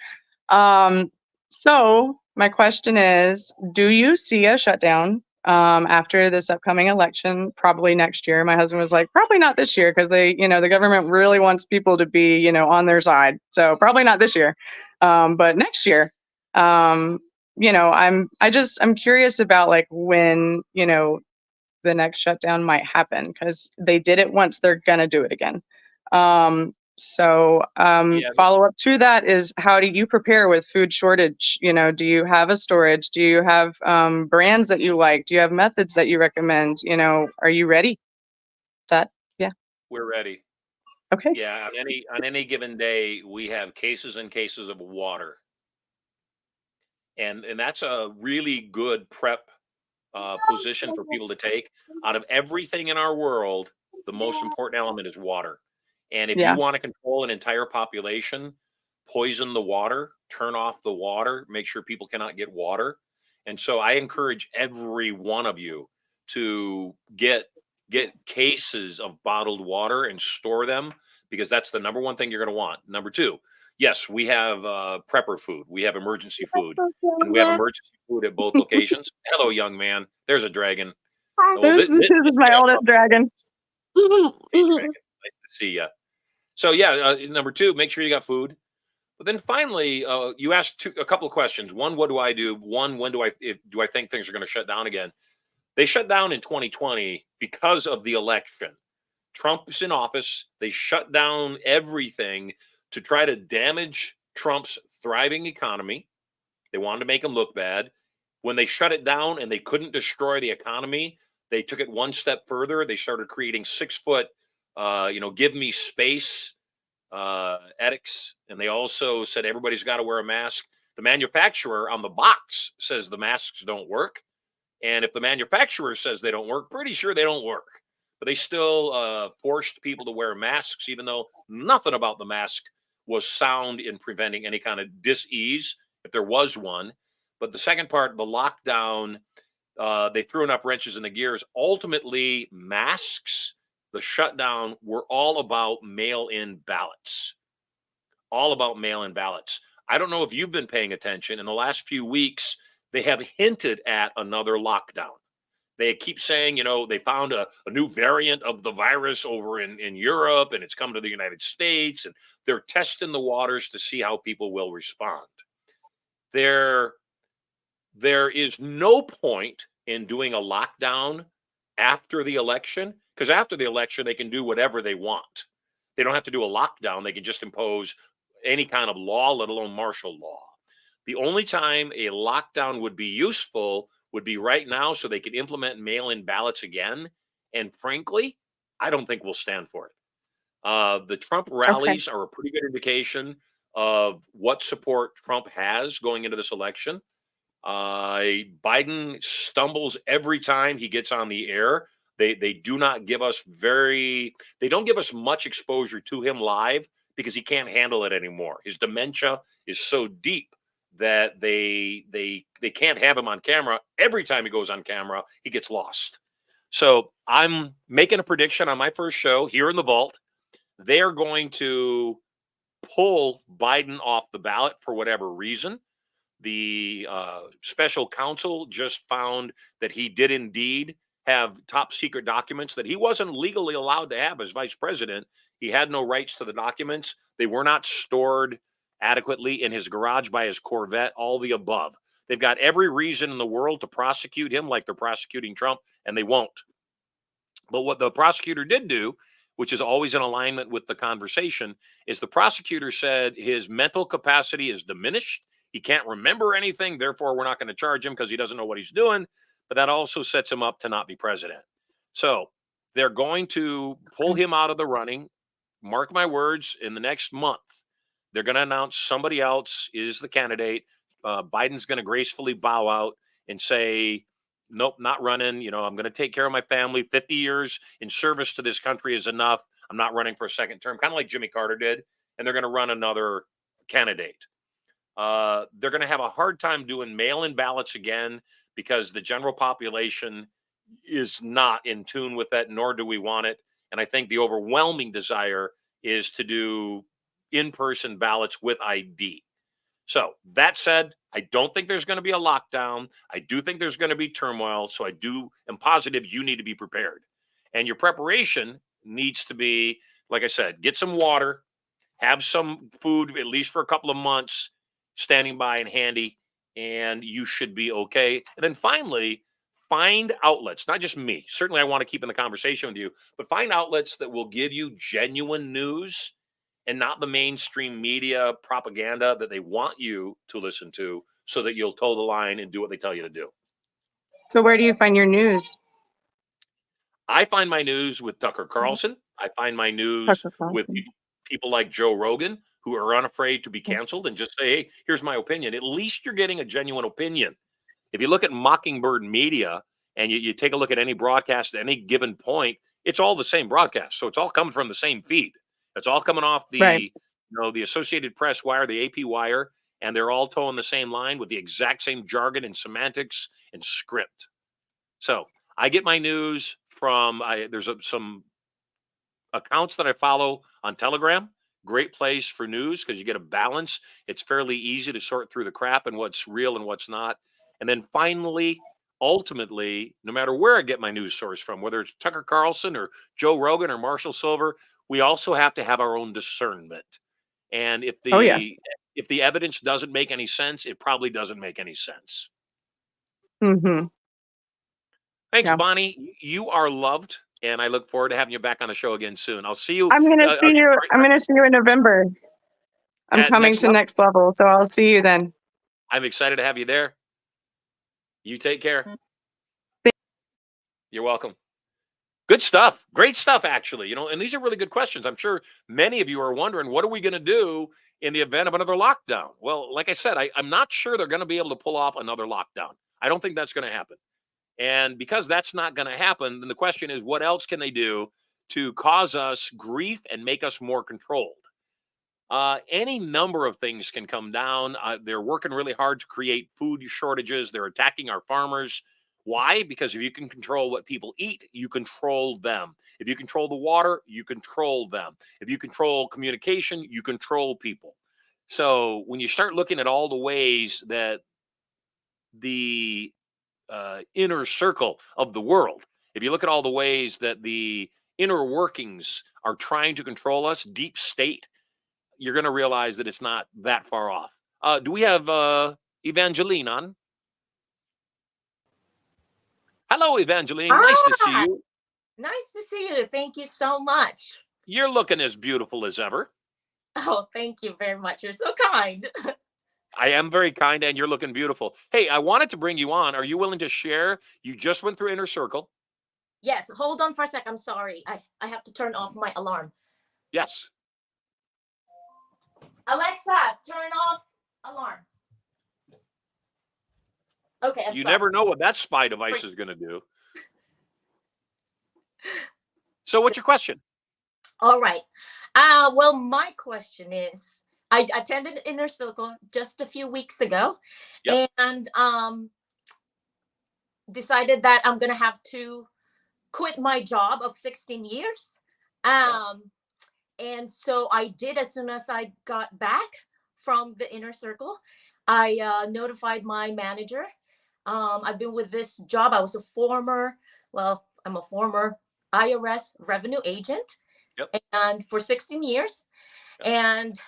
So my question is, do you see a shutdown after this upcoming election? Probably next year. My husband was like, probably not this year because the government really wants people to be, on their side. So probably not this year, but next year. I'm curious about like when, the next shutdown might happen because they did it once, they're gonna do it again. Follow up to that is, how do you prepare with food shortage? Do you have a storage? Do you have brands that you like? Do you have methods that you recommend? Are you ready? Yeah. We're ready. Okay. Yeah, on any given day, we have cases and cases of water. And that's a really good prep position for people to take. Out of everything in our world, the most important element is water. And if you want to control an entire population, poison the water, turn off the water, make sure people cannot get water. And so I encourage every one of you to get cases of bottled water and store them, because that's the number one thing you're going to want. Number two, yes, we have prepper food. We have emergency food. And we have emergency food at both locations. Hello, young man. There's a dragon. This is my oldest dragon. Hey, dragon. Nice to see you. So yeah, number two, make sure you got food. But then finally, you asked a couple of questions. One, what do I do? One, when do I think things are going to shut down again? They shut down in 2020 because of the election. Trump's in office. They shut down everything to try to damage Trump's thriving economy. They wanted to make him look bad. When they shut it down and they couldn't destroy the economy, they took it one step further. They started creating 6-foot, give me space edicts. And they also said everybody's got to wear a mask. The manufacturer on the box says the masks don't work. And if the manufacturer says they don't work, pretty sure they don't work. But they still forced people to wear masks, even though nothing about the mask was sound in preventing any kind of dis-ease, if there was one. But the second part, the lockdown, they threw enough wrenches in the gears. Ultimately, masks, the shutdown, were all about mail-in ballots. All about mail-in ballots. I don't know if you've been paying attention. In the last few weeks, they have hinted at another lockdown. They keep saying, they found a new variant of the virus over in Europe, and it's come to the United States, and they're testing the waters to see how people will respond. There is no point in doing a lockdown after the election, because after the election, they can do whatever they want. They don't have to do a lockdown. They can just impose any kind of law, let alone martial law. The only time a lockdown would be useful would be right now, so they could implement mail-in ballots again. And frankly, I don't think we'll stand for it. The Trump rallies are a pretty good indication of what support Trump has going into this election. Biden stumbles every time he gets on the air. They do not give us they don't give us much exposure to him live because he can't handle it anymore. His dementia is so deep that they can't have him on camera. Every time he goes on camera, he gets lost. So I'm making a prediction on my first show here in the vault. They're going to pull Biden off the ballot for whatever reason. The special counsel just found that he did indeed have top secret documents that he wasn't legally allowed to have as vice president. He had no rights to the documents. They were not stored adequately in his garage by his Corvette, all the above. They've got every reason in the world to prosecute him like they're prosecuting Trump, and they won't. But what the prosecutor did do, which is always in alignment with the conversation, is the prosecutor said his mental capacity is diminished. He can't remember anything. Therefore, we're not going to charge him because he doesn't know what he's doing. But that also sets him up to not be president. So they're going to pull him out of the running. Mark my words, in the next month, they're going to announce somebody else is the candidate. Biden's going to gracefully bow out and say, nope, not running. You know, I'm going to take care of my family. 50 years in service to this country is enough. I'm not running for a second term, kind of like Jimmy Carter did. And they're going to run another candidate. They're going to have a hard time doing mail-in ballots again because the general population is not in tune with that, nor do we want it. And I think the overwhelming desire is to do in-person ballots with ID. So that said, I don't think there's going to be a lockdown. I do think there's going to be turmoil. So I am positive you need to be prepared. And your preparation needs to be, like I said, get some water, have some food, at least for a couple of months, standing by and handy, and you should be okay. And then finally, find outlets, not just me. Certainly I want to keep in the conversation with you, but find outlets that will give you genuine news and not the mainstream media propaganda that they want you to listen to so that you'll toe the line and do what they tell you to do. So where do you find your news? I find my news with Tucker Carlson. I find my news with people like Joe Rogan, who are unafraid to be canceled and just say, hey, here's my opinion. At least you're getting a genuine opinion. If you look at Mockingbird Media and you take a look at any broadcast at any given point, it's all the same broadcast. So it's all coming from the same feed. It's all coming off the, the Associated Press wire, the AP wire, and they're all towing the same line with the exact same jargon and semantics and script. So I get my news from, there's some accounts that I follow on Telegram. Great place for news because you get a balance. It's fairly easy to sort through the crap and what's real and what's not. And then finally, ultimately, no matter where I get my news source from, whether it's Tucker Carlson or Joe Rogan or Marshall Sylver, we also have to have our own discernment. And if the evidence doesn't make any sense, it probably doesn't make any sense. Mm-hmm. Thanks, Bonnie. You are loved. And I look forward to having you back on the show again soon. I'll see you. I'm gonna see you. I'm gonna see you in November. I'm coming to Next Level, so I'll see you then. I'm excited to have you there. You take care. You're welcome. Good stuff. Great stuff, actually. And these are really good questions. I'm sure many of you are wondering, what are we going to do in the event of another lockdown? Well, like I said, I'm not sure they're going to be able to pull off another lockdown. I don't think that's going to happen. And because that's not going to happen, then the question is, what else can they do to cause us grief and make us more controlled? Any number of things can come down. They're working really hard to create food shortages. They're attacking our farmers. Why? Because if you can control what people eat, you control them. If you control the water, you control them. If you control communication, you control people. So when you start looking at all the ways that the inner circle of the world, if you look at all the ways that the inner workings are trying to control us, deep state, you're going to realize that it's not that far off. Do we have Evangeline on? Hello, Evangeline. Nice to see you. Nice to see you. Thank you so much. You're looking as beautiful as ever. Oh, thank you very much. You're so kind. I am very kind, and you're looking beautiful. Hey, I wanted to bring you on. Are you willing to share? You just went through Inner Circle. Yes. Hold on for a sec. I'm sorry. I have to turn off my alarm. Yes. Alexa, turn off alarm. Okay. You never know what that spy device is going to do. So what's your question? All right. Well, my question is, I attended Inner Circle just a few weeks ago, and decided that I'm going to have to quit my job of 16 years. And so I did as soon as I got back from the Inner Circle. I notified my manager. I've been with this job. I'm a former IRS revenue agent, Yep. and for 16 years. Yep. And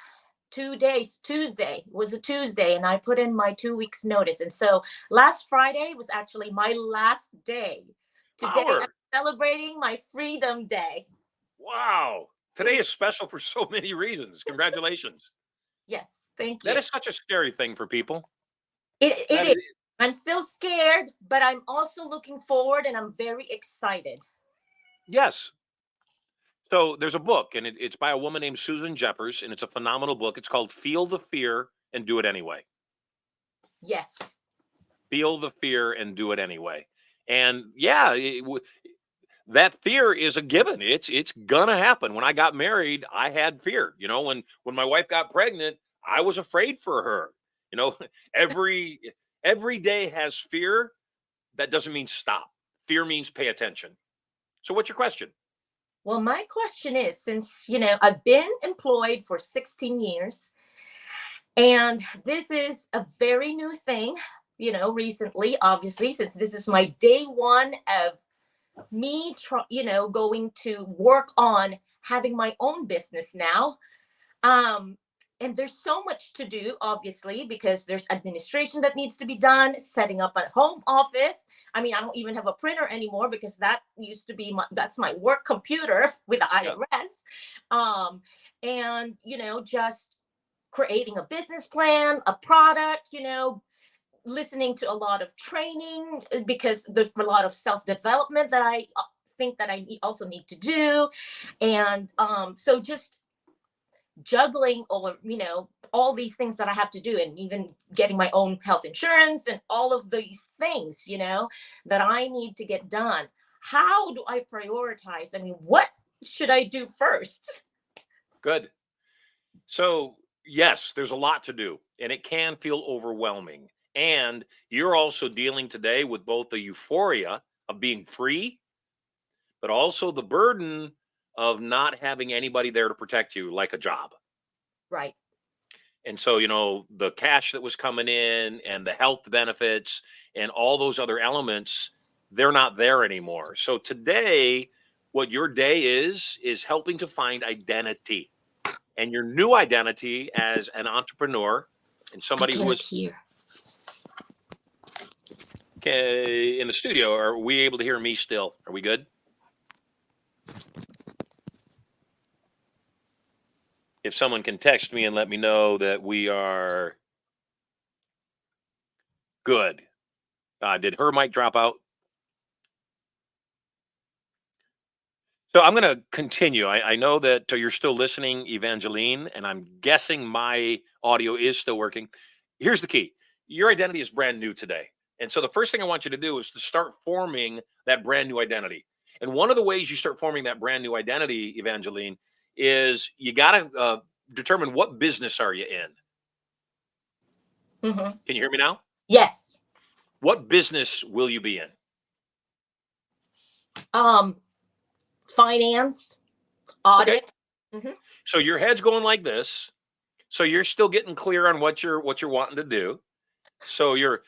Tuesday was a Tuesday, and I put in my 2 weeks notice. And so last Friday was actually my last day. Today Power. I'm celebrating my Freedom Day. Wow. Today is special for so many reasons. Congratulations. Yes, thank you. That is such a scary thing for people. It is. I'm still scared, but I'm also looking forward, and I'm very excited. Yes. So there's a book, and it's by a woman named Susan Jeffers, and it's a phenomenal book. It's called Feel the Fear and Do It Anyway. Yes. Feel the fear and do it anyway. And yeah, that fear is a given. It's gonna happen. When I got married, I had fear. You know, when my wife got pregnant, I was afraid for her. You know, every day has fear. That doesn't mean stop. Fear means pay attention. So what's your question? Well, my question is, since, I've been employed for 16 years, and this is a very new thing, recently, obviously, since this is my day one of me, going to work on having my own business now. And there's so much to do, obviously, because there's administration that needs to be done, setting up a home office. I mean, I don't even have a printer anymore because that used to be that's my work computer with the IRS. And, just creating a business plan, a product, listening to a lot of training, because there's a lot of self-development that I think that I also need to do. And so just juggling all these things that I have to do, and even getting my own health insurance and all of these things, that I need to get done. How do I prioritize? I mean, what should I do first? Good. So yes, there's a lot to do, and it can feel overwhelming. And you're also dealing today with both the euphoria of being free, but also the burden of not having anybody there to protect you, like a job. Right. And so, the cash that was coming in and the health benefits and all those other elements, they're not there anymore. So today, what your day is helping to find identity, and your new identity as an entrepreneur and somebody who is here. Okay, in the studio. Are we able to hear me still? Are we good? If someone can text me and let me know that we are good. Did her mic drop out? So I'm going to continue. I know that you're still listening, Evangeline, and I'm guessing my audio is still working. Here's the key. Your identity is brand new today. And so the first thing I want you to do is to start forming that brand new identity. And one of the ways you start forming that brand new identity, Evangeline, is you got to determine what business are you in. Mm-hmm. Can you hear me now? Yes. What business will you be in? Finance, audit. Okay. Mm-hmm. So your head's going like this. So you're still getting clear on what you're wanting to do. So your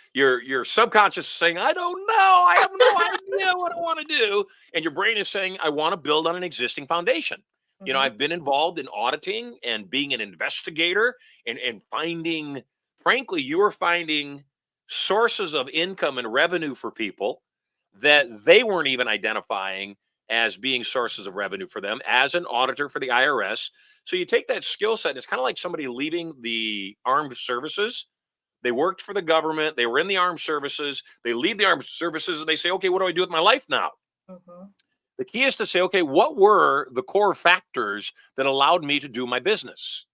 subconscious is saying, I don't know. I have no idea what I want to do. And your brain is saying, I want to build on an existing foundation. Mm-hmm. I've been involved in auditing and being an investigator and finding, frankly, you are finding sources of income and revenue for people that they weren't even identifying as being sources of revenue for them as an auditor for the IRS. So you take that skill set, and it's kind of like somebody leaving the armed services. They worked for the government. They were in the armed services. They leave the armed services and they say, okay, what do I do with my life now? Mm-hmm. The key is to say, okay, what were the core factors that allowed me to do my business?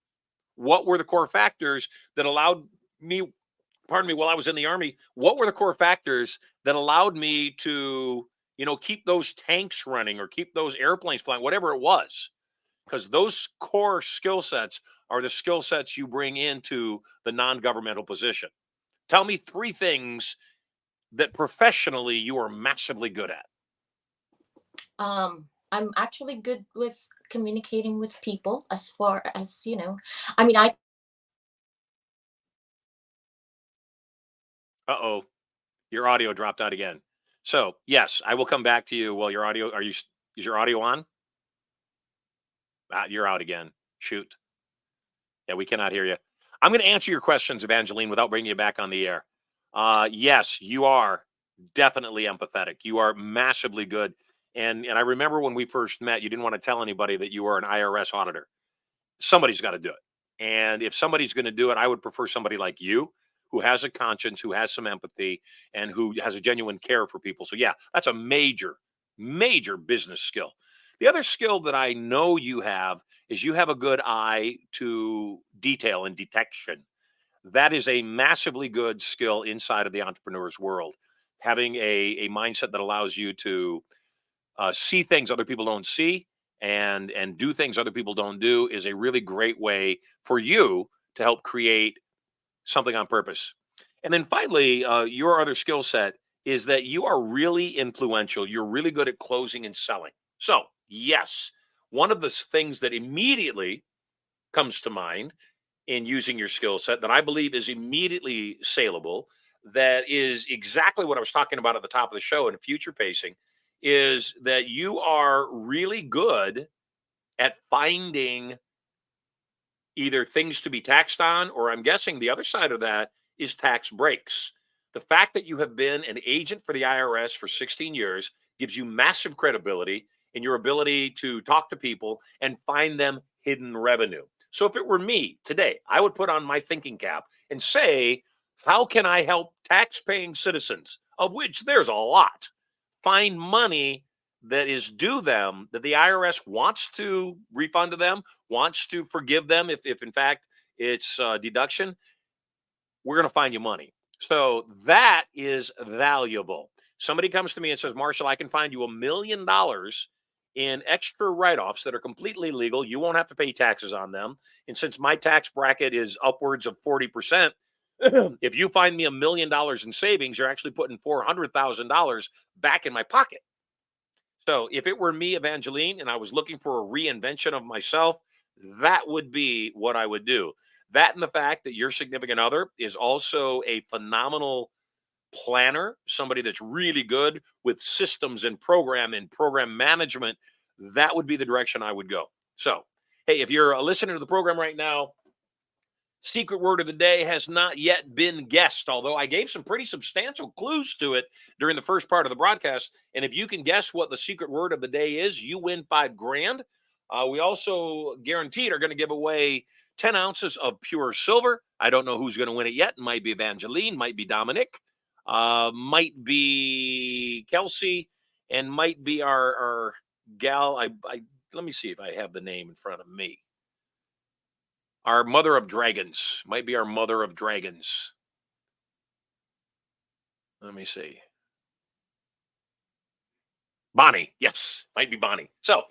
What were the core factors that allowed me, while I was in the Army, what were the core factors that allowed me to, keep those tanks running or keep those airplanes flying, whatever it was? Because those core skill sets are the skill sets you bring into the non-governmental position. Tell me 3 things that professionally you are massively good at. I'm actually good with communicating with people, as far as, I Uh-oh. Your audio dropped out again. So, yes, I will come back to you. Well, your audio, is your audio on? You're out again. Shoot. Yeah, we cannot hear you. I'm going to answer your questions, Evangeline, without bringing you back on the air. Yes, you are definitely empathetic. You are massively good. And I remember when we first met, you didn't want to tell anybody that you were an IRS auditor. Somebody's got to do it. And if somebody's going to do it, I would prefer somebody like you who has a conscience, who has some empathy, and who has a genuine care for people. So yeah, that's a major, major business skill. The other skill that I know you have is you have a good eye to detail and detection. That is a massively good skill inside of the entrepreneur's world. Having a mindset that allows you to see things other people don't see and do things other people don't do is a really great way for you to help create something on purpose. And then finally, your other skill set is that you are really influential. You're really good at closing and selling. So yes, one of the things that immediately comes to mind in using your skill set that I believe is immediately saleable, that is exactly what I was talking about at the top of the show in future pacing, is that you are really good at finding either things to be taxed on, or I'm guessing the other side of that is tax breaks. The fact that you have been an agent for the IRS for 16 years gives you massive credibility in your ability to talk to people and find them hidden revenue. So if it were me today, I would put on my thinking cap and say, how can I help tax-paying citizens, of which there's a lot, find money that is due them, that the IRS wants to refund to them, wants to forgive them if in fact it's deduction? We're going to find you money. So that is valuable. Somebody comes to me and says, Marshall, I can find you $1 million in extra write-offs that are completely legal. You won't have to pay taxes on them. And since my tax bracket is upwards of 40%, if you find me $1 million in savings, you're actually putting $400,000 back in my pocket. So if it were me, Evangeline, and I was looking for a reinvention of myself, that would be what I would do. That and the fact that your significant other is also a phenomenal planner, somebody that's really good with systems and program management, that would be the direction I would go. So, hey, if you're listening to the program right now, secret word of the day has not yet been guessed, although I gave some pretty substantial clues to it during the first part of the broadcast. And if you can guess what the secret word of the day is, you win $5,000. We also guaranteed are going to give away 10 ounces of pure silver. I don't know who's going to win it yet. It might be Evangeline, might be Dominic, might be Kelsey, and might be our gal. Let me see if I have the name in front of me. Our mother of dragons might be our mother of dragons. Let me see. Bonnie. Yes, might be Bonnie. So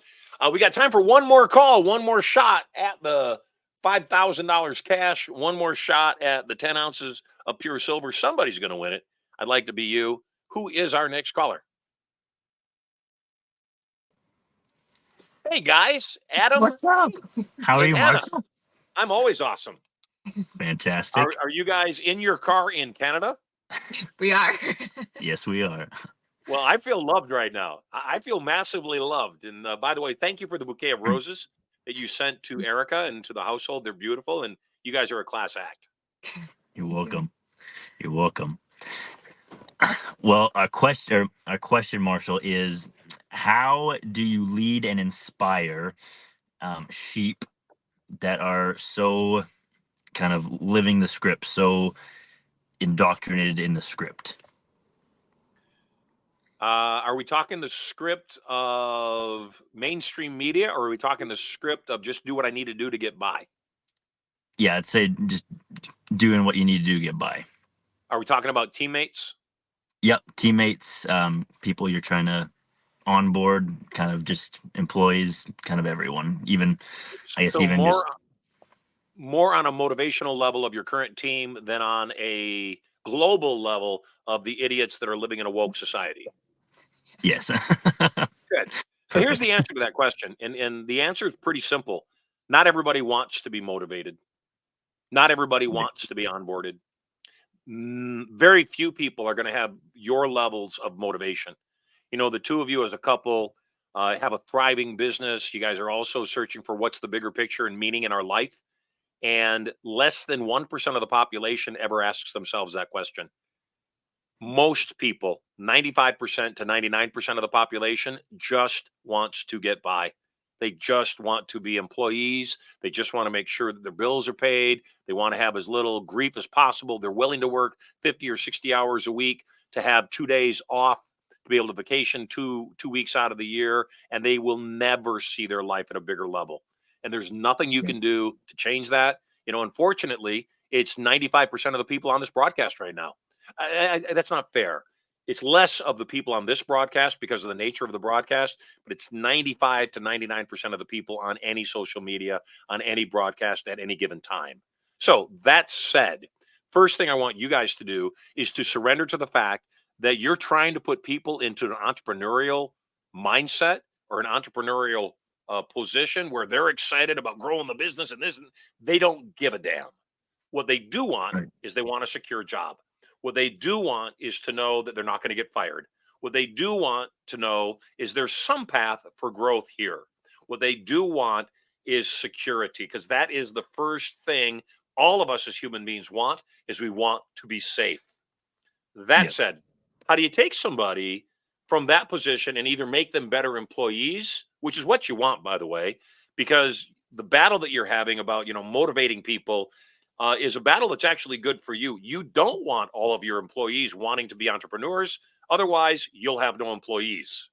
we got time for one more call, one more shot at the $5,000 cash, one more shot at the 10 ounces of pure silver. Somebody's going to win it. I'd like to be you. Who is our next caller? Hey, guys. Adam. What's up? How are you, Anna. Marshall? I'm always awesome. Fantastic. Are you guys in your car in Canada? We are. Yes, we are. Well, I feel loved right now. I feel massively loved. And by the way, thank you for the bouquet of roses that you sent to Erica and to the household. They're beautiful, and you guys are a class act. You're welcome. You're welcome. Well, our question, Marshall, is how do you lead and inspire sheep that are so kind of living the script, so indoctrinated in the script? Are we talking the script of mainstream media, or are we talking the script of just do what I need to do to get by? Yeah, I'd say just doing what you need to do to get by. Are we talking about teammates? Yep, teammates, people you're trying to onboard, kind of just employees, kind of everyone. Even, I guess, So even more on a motivational level of your current team than on a global level of the idiots that are living in a woke society. Yes. Good. So here's the answer to that question. And the answer is pretty simple. Not everybody wants to be motivated. Not everybody wants to be onboarded. very few people are going to have your levels of motivation. You know, the two of you as a couple have a thriving business. You guys are also searching for what's the bigger picture and meaning in our life. And less than 1% of the population ever asks themselves that question. Most people, 95% to 99% of the population, just wants to get by. They just want to be employees. They just want to make sure that their bills are paid. They want to have as little grief as possible. They're willing to work 50 or 60 hours a week to have 2 days off, to be able to vacation two weeks out of the year, and they will never see their life at a bigger level. And there's nothing you can do to change that. You know, unfortunately, it's 95% of the people on this broadcast right now. That's not fair. It's less of the people on this broadcast because of the nature of the broadcast, but it's 95 to 99% of the people on any social media, on any broadcast at any given time. So that said, first thing I want you guys to do is to surrender to the fact that you're trying to put people into an entrepreneurial mindset or an entrepreneurial position where they're excited about growing the business and this, and they don't give a damn. What they do want is they want a secure job. What they do want is to know that they're not going to get fired. What they do want to know is there's some path for growth here. What they do want is security, because that is the first thing all of us as human beings want, is we want to be safe. That said, how do you take somebody from that position and either make them better employees, which is what you want, by the way, because the battle that you're having about, motivating people is a battle that's actually good for you. You don't want all of your employees wanting to be entrepreneurs. Otherwise, you'll have no employees.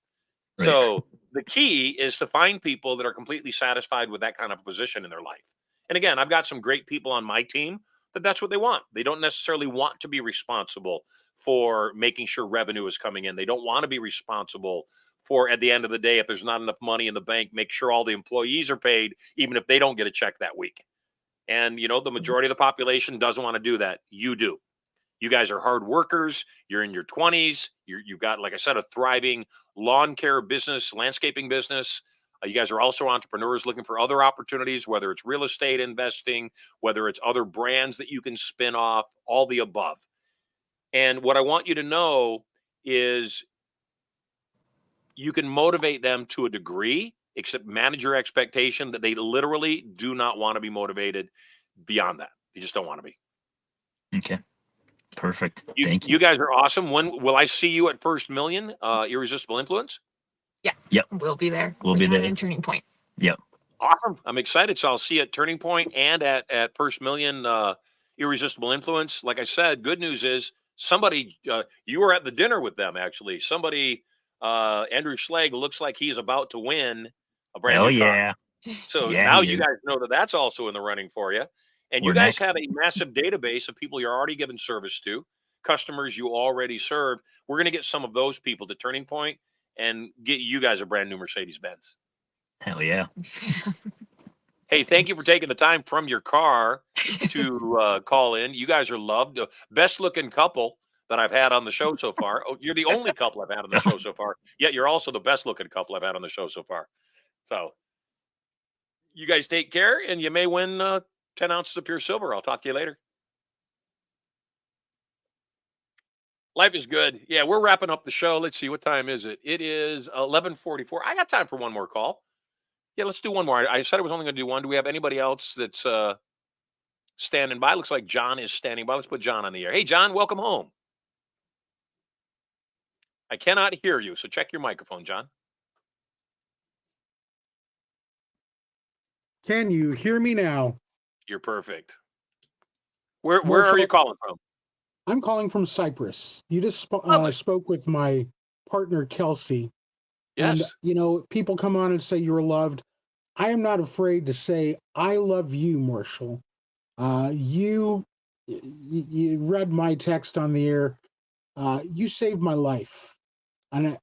Right. So the key is to find people that are completely satisfied with that kind of position in their life. And again, I've got some great people on my team that's what they want. They don't necessarily want to be responsible for making sure revenue is coming in. They don't want to be responsible for, at the end of the day, if there's not enough money in the bank, make sure all the employees are paid, even if they don't get a check that week. And, the majority of the population doesn't want to do that. You do. You guys are hard workers. You're in your 20s. You've got, like I said, a thriving lawn care business, landscaping business. You guys are also entrepreneurs looking for other opportunities, whether it's real estate investing, whether it's other brands that you can spin off, all the above. And what I want you to know is you can motivate them to a degree, except manage your expectation that they literally do not want to be motivated beyond that. They just don't want to be. Okay. Perfect. Thank you. You guys are awesome. When will I see you at First Million, Irresistible Influence? Yeah. Yep. We'll be there. We'll be there at Turning Point. Yep. Awesome. I'm excited. So I'll see you at Turning Point and at First Million, Irresistible Influence. Like I said, good news is somebody, you were at the dinner with them, actually. Somebody, Andrew Schlegel, looks like he's about to win a brand new car. So now you guys know that that's also in the running for you. And you guys have a massive database of people you're already giving service to, customers you already serve. We're going to get some of those people to Turning Point and get you guys a brand new Mercedes-Benz. Hell yeah. Hey, thank you for taking the time from your car to call in. You guys are loved. Best looking couple that I've had on the show so far. Oh, you're the only couple I've had on the show so far. Yet you're also the best looking couple I've had on the show so far. So you guys take care, and you may win 10 ounces of pure silver. I'll talk to you later. Life is good. Yeah, we're wrapping up the show. Let's see, what time is it? It is 11:44. I got time for one more call. Yeah, let's do one more. I said I was only going to do one. Do we have anybody else that's standing by? Looks like John is standing by. Let's put John on the air. Hey, John, welcome home. I cannot hear you, so check your microphone, John. Can you hear me now? You're perfect. Where are you calling from? I'm calling from Cyprus. You just spoke with my partner, Kelsey. Yes. And, people come on and say you're loved. I am not afraid to say, I love you, Marshall. You read my text on the air. You saved my life. And,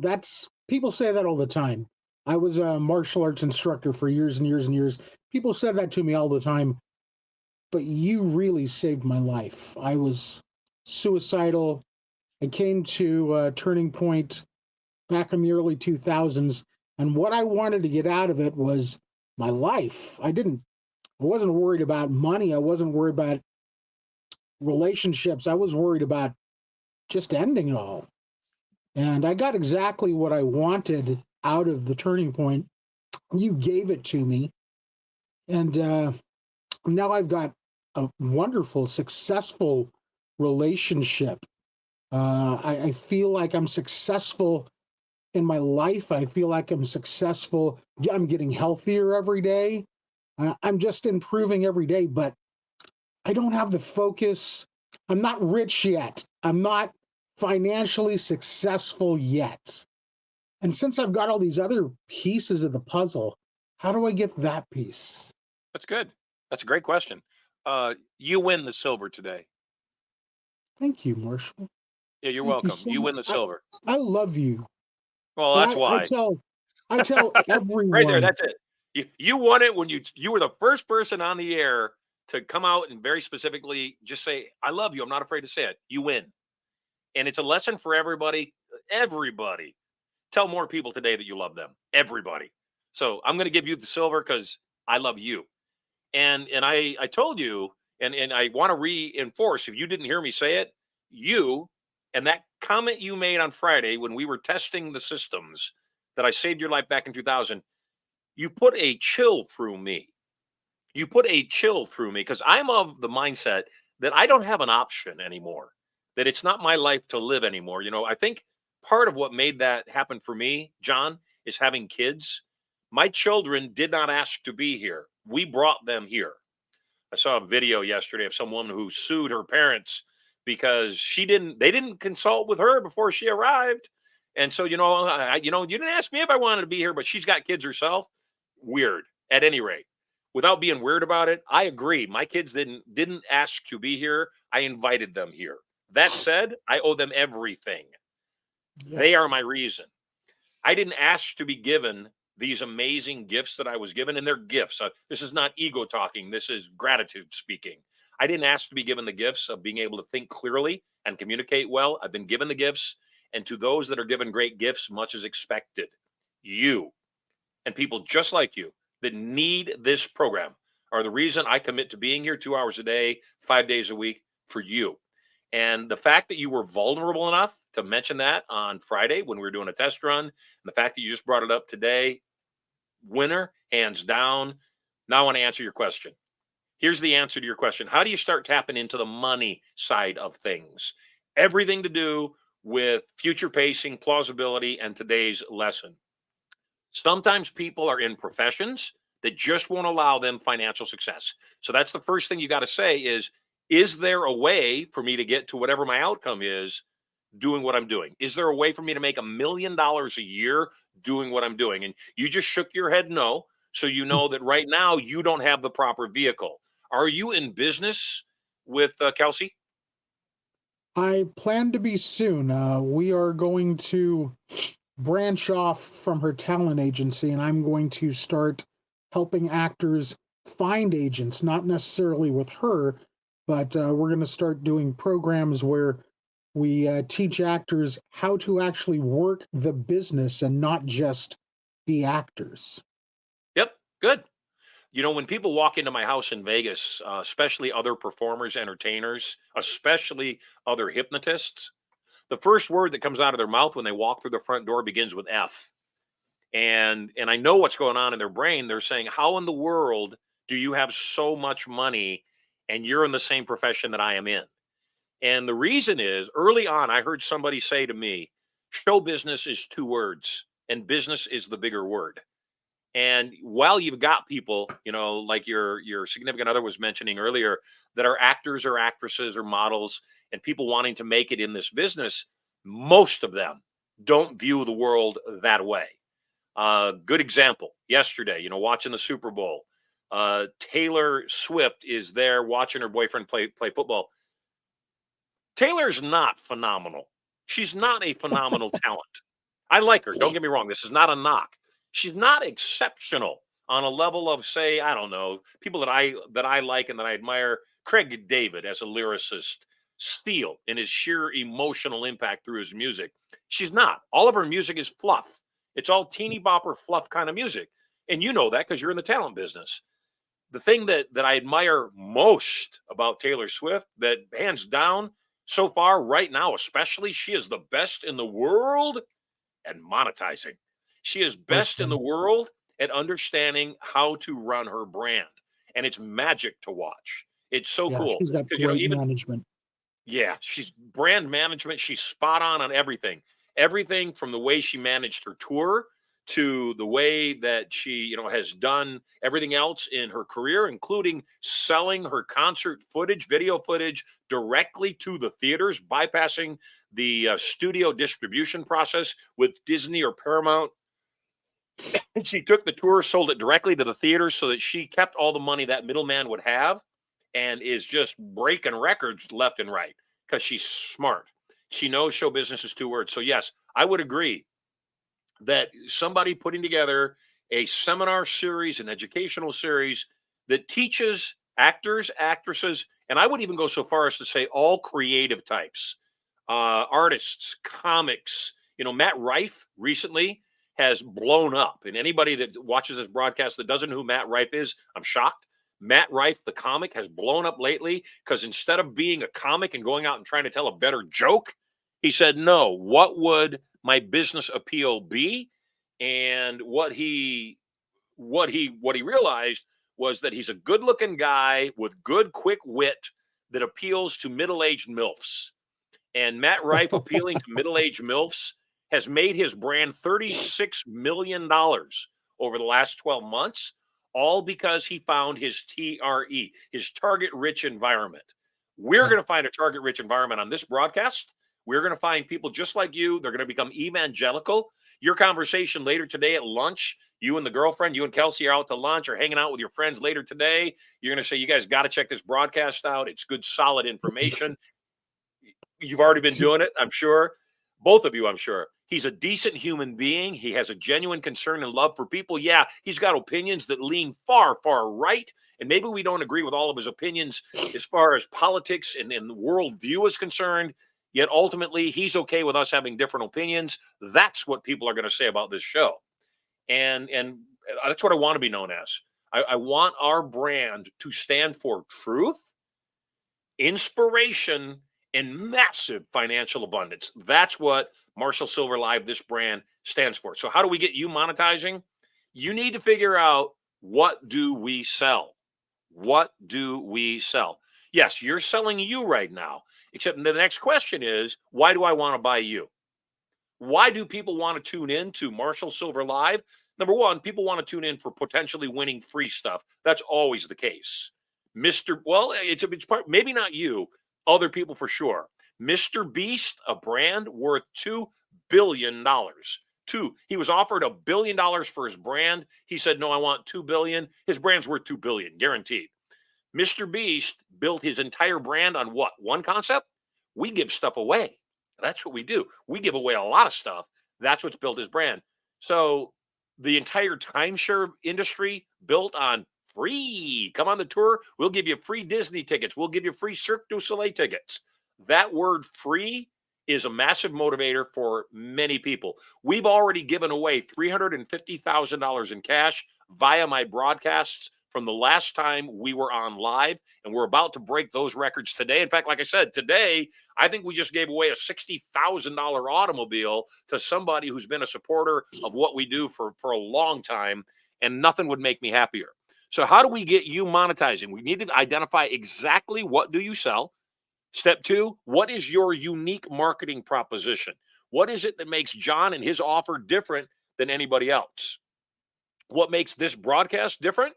that's, people say that all the time. I was a martial arts instructor for years and years and years. People said that to me all the time. But you really saved my life. I was suicidal. I came to Turning Point back in the early 2000s, and what I wanted to get out of it was my life. I wasn't worried about money. I wasn't worried about relationships, I was worried about just ending it all. And I got exactly what I wanted out of the turning point. You gave it to me. And now I've got a wonderful, successful relationship. I feel like I'm successful in my life. I feel like I'm successful. I'm getting healthier every day. I'm just improving every day, but I don't have the focus. I'm not rich yet. I'm not financially successful yet. And since I've got all these other pieces of the puzzle, how do I get that piece? That's good. That's a great question. You win the silver today. Thank you, Marshall. Yeah, you're Thank you welcome. so You much. win the silver. I love you. Well, that's And I why. tell Right there, everyone. that's it. You won it when you were the first person on the air to come out and very specifically just say, "I love you." I'm not afraid to say it. You win. And it's a lesson for everybody. Everybody. Tell more people today that you love them. Everybody. So I'm going to give you the silver because I love you. And I told you, and I want to reinforce, if you didn't hear me say it, you and that comment you made on Friday when we were testing the systems that I saved your life back in 2000, you put a chill through me. You put a chill through me because I'm of the mindset that I don't have an option anymore, that it's not my life to live anymore. I think part of what made that happen for me, John, is having kids. My children did not ask to be here. We brought them here. I saw a video yesterday of some woman who sued her parents because they didn't consult with her before she arrived. And so, you didn't ask me if I wanted to be here, but she's got kids herself. Weird. At any rate, without being weird about it, I agree. My kids didn't ask to be here. I invited them here. That said, I owe them everything. Yeah. They are my reason. I didn't ask to be given these amazing gifts that I was given, and they're gifts. This is not ego talking. This is gratitude speaking. I didn't ask to be given the gifts of being able to think clearly and communicate well. I've been given the gifts, and to those that are given great gifts, much is expected. You and people just like you that need this program are the reason I commit to being here 2 hours a day, 5 days a week for you. And the fact that you were vulnerable enough to mention that on Friday when we were doing a test run, and the fact that you just brought it up today, winner, hands down. Now I want to answer your question. Here's the answer to your question. How do you start tapping into the money side of things? Everything to do with future pacing, plausibility, and today's lesson. Sometimes people are in professions that just won't allow them financial success. So that's the first thing you got to say is there a way for me to get to whatever my outcome is doing what I'm doing? Is there a way for me to make $1 million a year doing what I'm doing? And you just shook your head no. So you know that right now you don't have the proper vehicle. Are you in business with Kelsey? I plan to be soon. We are going to branch off from her talent agency, and I'm going to start helping actors find agents, not necessarily with her, but we're going to start doing programs where we teach actors how to actually work the business and not just be actors. Yep, good. When people walk into my house in Vegas, especially other performers, entertainers, especially other hypnotists, the first word that comes out of their mouth when they walk through the front door begins with F. And I know what's going on in their brain. They're saying, how in the world do you have so much money and you're in the same profession that I am in? And the reason is, early on, I heard somebody say to me, show business is 2 words and business is the bigger word. And while you've got people, like your significant other was mentioning earlier, that are actors or actresses or models and people wanting to make it in this business, most of them don't view the world that way. Good example, yesterday, watching the Super Bowl, Taylor Swift is there watching her boyfriend play football. Taylor's not phenomenal. She's not a phenomenal talent. I like her. Don't get me wrong. This is not a knock. She's not exceptional on a level of, say, I don't know, people that I like and that I admire. Craig David as a lyricist, Steele in his sheer emotional impact through his music. She's not. All of her music is fluff. It's all teeny bopper fluff kind of music. And you know that because you're in the talent business. the thing that I admire most about Taylor Swift, that hands down, so far, right now, especially, she is the best in the world at monetizing. She is best in the world at understanding how to run her brand. And it's magic to watch. It's so Yeah, cool. she's got Because, great even, management. yeah, she's brand management. She's spot on everything. Everything from the way she managed her tour to the way that she, has done everything else in her career, including selling her concert footage, video footage directly to the theaters, bypassing the studio distribution process with Disney or Paramount. And she took the tour, sold it directly to the theaters so that she kept all the money that middleman would have, and is just breaking records left and right because she's smart. She knows show business is two words. So, yes, I would agree that somebody putting together a seminar series, an educational series that teaches actors, actresses, and I would even go so far as to say all creative types, artists, comics. Matt Rife recently has blown up. And anybody that watches this broadcast that doesn't know who Matt Rife is, I'm shocked. Matt Rife, the comic, has blown up lately because instead of being a comic and going out and trying to tell a better joke, he said, no, what would my business appeal be? And what he realized was that he's a good-looking guy with good, quick wit that appeals to middle-aged MILFs. And Matt Rife appealing to middle-aged MILFs has made his brand $36 million over the last 12 months, all because he found his TRE, his target-rich environment. We're going to find a target-rich environment on this broadcast. We're going to find people just like you. They're going to become evangelical. Your conversation later today at lunch, you and the girlfriend, you and Kelsey are out to lunch or hanging out with your friends later today. You're going to say, you guys got to check this broadcast out. It's good, solid information. You've already been doing it, I'm sure. Both of you, I'm sure. He's a decent human being. He has a genuine concern and love for people. Yeah, he's got opinions that lean far, far right. And maybe we don't agree with all of his opinions as far as politics and the worldview is concerned. Yet ultimately, he's okay with us having different opinions. That's what people are going to say about this show. And that's what I want to be known as. I want our brand to stand for truth, inspiration, and massive financial abundance. That's what Marshall Sylver Live, this brand, stands for. So how do we get you monetizing? You need to figure out, what do we sell? What do we sell? Yes, you're selling you right now. Except the next question is, why do I want to buy you? Why do people want to tune in to Marshall Sylver Live? Number one, people want to tune in for potentially winning free stuff. That's always the case. It's part, maybe not you, other people for sure. Mr. Beast, a brand worth $2 billion. He was offered $1 billion for his brand. He said, no, I want $2 billion. His brand's worth $2 billion, guaranteed. Mr. Beast built his entire brand on what? One concept? We give stuff away. That's what we do. We give away a lot of stuff. That's what's built his brand. So the entire timeshare industry built on free. Come on the tour. We'll give you free Disney tickets. We'll give you free Cirque du Soleil tickets. That word free is a massive motivator for many people. We've already given away $350,000 in cash via my broadcasts from the last time we were on live, and we're about to break those records today. In fact, like I said, today, I think we just gave away a $60,000 automobile to somebody who's been a supporter of what we do for a long time, and nothing would make me happier. So how do we get you monetizing? We need to identify exactly what do you sell. Step two, what is your unique marketing proposition? What is it that makes John and his offer different than anybody else? What makes this broadcast different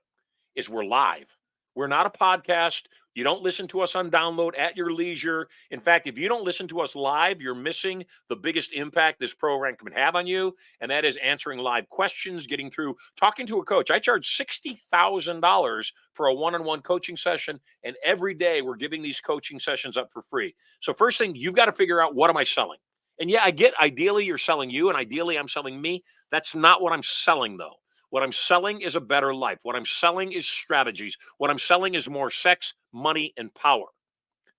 is we're live. We're not a podcast. You don't listen to us on download at your leisure. In fact, if you don't listen to us live, you're missing the biggest impact this program can have on you, and that is answering live questions, getting through, talking to a coach. I charge $60,000 for a one-on-one coaching session, and every day we're giving these coaching sessions up for free. So first thing, you've got to figure out, what am I selling? And yeah, I get ideally you're selling you, and ideally I'm selling me. That's not what I'm selling, though. What I'm selling is a better life. What I'm selling is strategies. What I'm selling is more sex, money, and power.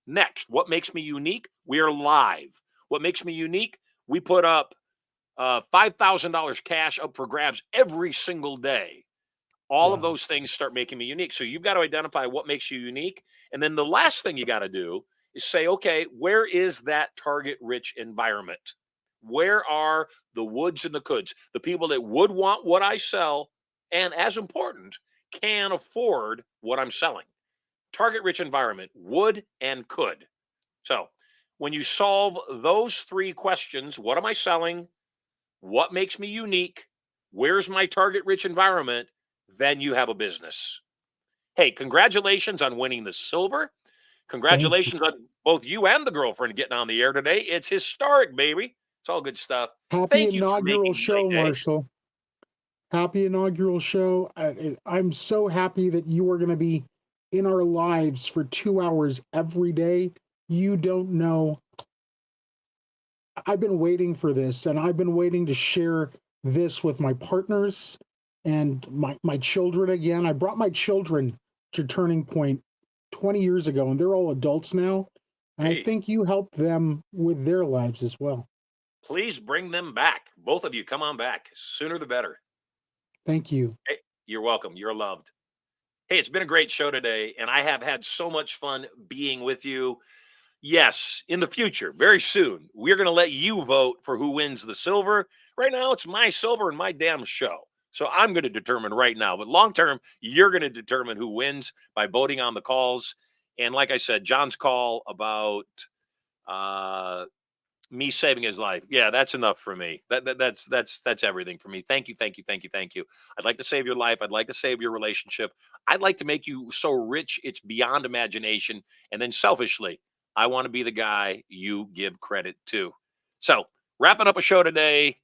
Next, what makes me unique? We are live. What makes me unique? We put up $5,000 cash up for grabs every single day. All of those things start making me unique. So you've got to identify what makes you unique. And then the last thing you got to do is say, okay, where is that target rich environment? Where are the woulds and the coulds? The people that would want what I sell, and as important, can afford what I'm selling. Target rich environment, would and could. So when you solve those three questions, what am I selling? What makes me unique? Where's my target rich environment? Then you have a business. Hey, congratulations on winning the silver. Congratulations on both you and the girlfriend getting on the air today. It's historic, baby. It's all good stuff. Happy Thank you for inaugural making show, my day. Marshall. Happy inaugural show. I'm so happy that you are going to be in our lives for 2 hours every day. You don't know. I've been waiting for this, and I've been waiting to share this with my partners and my children again. I brought my children to Turning Point 20 years ago, and they're all adults now. And I think you helped them with their lives as well. Please bring them back. Both of you, come on back. Sooner the better. Thank you. Hey, you're welcome. You're loved. Hey, it's been a great show today, and I have had so much fun being with you. Yes, in the future, very soon, we're going to let you vote for who wins the silver. Right now, it's my silver and my damn show. So I'm going to determine right now. But long term, you're going to determine who wins by voting on the calls. And like I said, John's call about me saving his life. Yeah, that's enough for me. That's everything for me. Thank you, thank you, thank you, thank you. I'd like to save your life. I'd like to save your relationship. I'd like to make you so rich it's beyond imagination. And then selfishly, I want to be the guy you give credit to. So wrapping up a show today.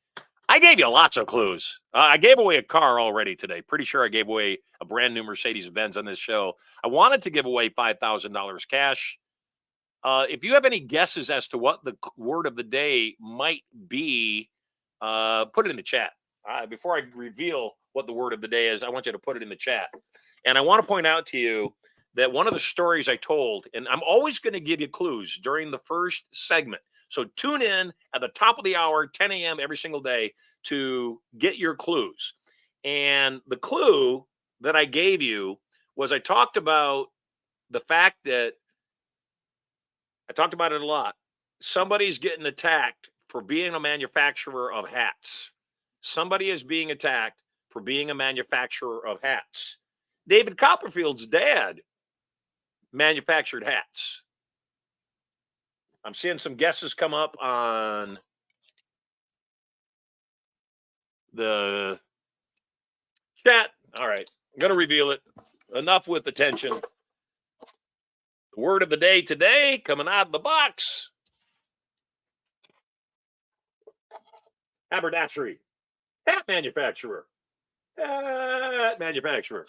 I gave you lots of clues. I gave away a car already today. Pretty sure I gave away a brand new Mercedes-Benz on this show. I wanted to give away $5,000 cash. If you have any guesses as to what the word of the day might be, put it in the chat. Before I reveal what the word of the day is, I want you to put it in the chat. And I want to point out to you that one of the stories I told, and I'm always going to give you clues during the first segment. So tune in at the top of the hour, 10 a.m. every single day to get your clues. And the clue that I gave you was I talked about the fact that I talked about it a lot. Somebody's getting attacked for being a manufacturer of hats. Somebody is being attacked for being a manufacturer of hats. David Copperfield's dad manufactured hats. I'm seeing some guesses come up on the chat. All right, I'm going to reveal it. Enough with the tension. The word of the day today, coming out of the box. Haberdashery. Hat manufacturer. Hat manufacturer.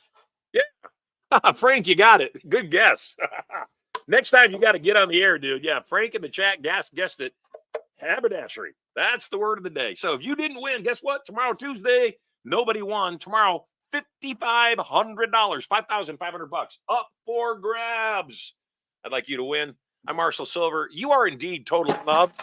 Yeah. Frank, you got it. Good guess. Next time you got to get on the air, dude. Yeah, Frank in the chat guessed it. Haberdashery. That's the word of the day. So if you didn't win, guess what? Tomorrow, Tuesday, nobody won. Tomorrow, $5,500, $5,500 up for grabs. I'd like you to win. I'm Marshall Sylver. You are indeed totally loved.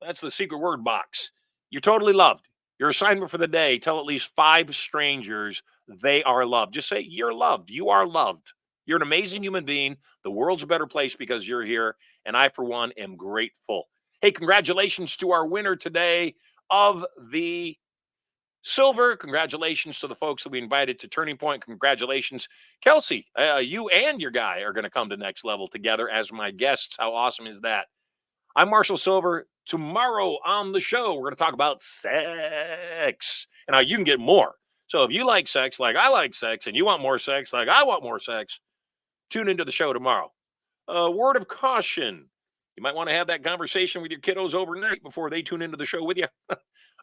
That's the secret word box. You're totally loved. Your assignment for the day, tell at least 5 strangers they are loved. Just say, you're loved. You are loved. You're an amazing human being. The world's a better place because you're here. And I, for one, am grateful. Hey, congratulations to our winner today of the silver. Congratulations to the folks that we invited to Turning Point. Congratulations. Kelsey, you and your guy are going to come to Next Level together as my guests. How awesome is that? I'm Marshall Sylver. Tomorrow on the show, we're going to talk about sex and how you can get more. So if you like sex like I like sex and you want more sex like I want more sex, tune into the show tomorrow. Word of caution. You might want to have that conversation with your kiddos overnight before they tune into the show with you.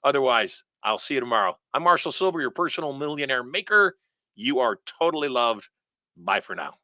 Otherwise, I'll see you tomorrow. I'm Marshall Sylver, your personal millionaire maker. You are totally loved. Bye for now.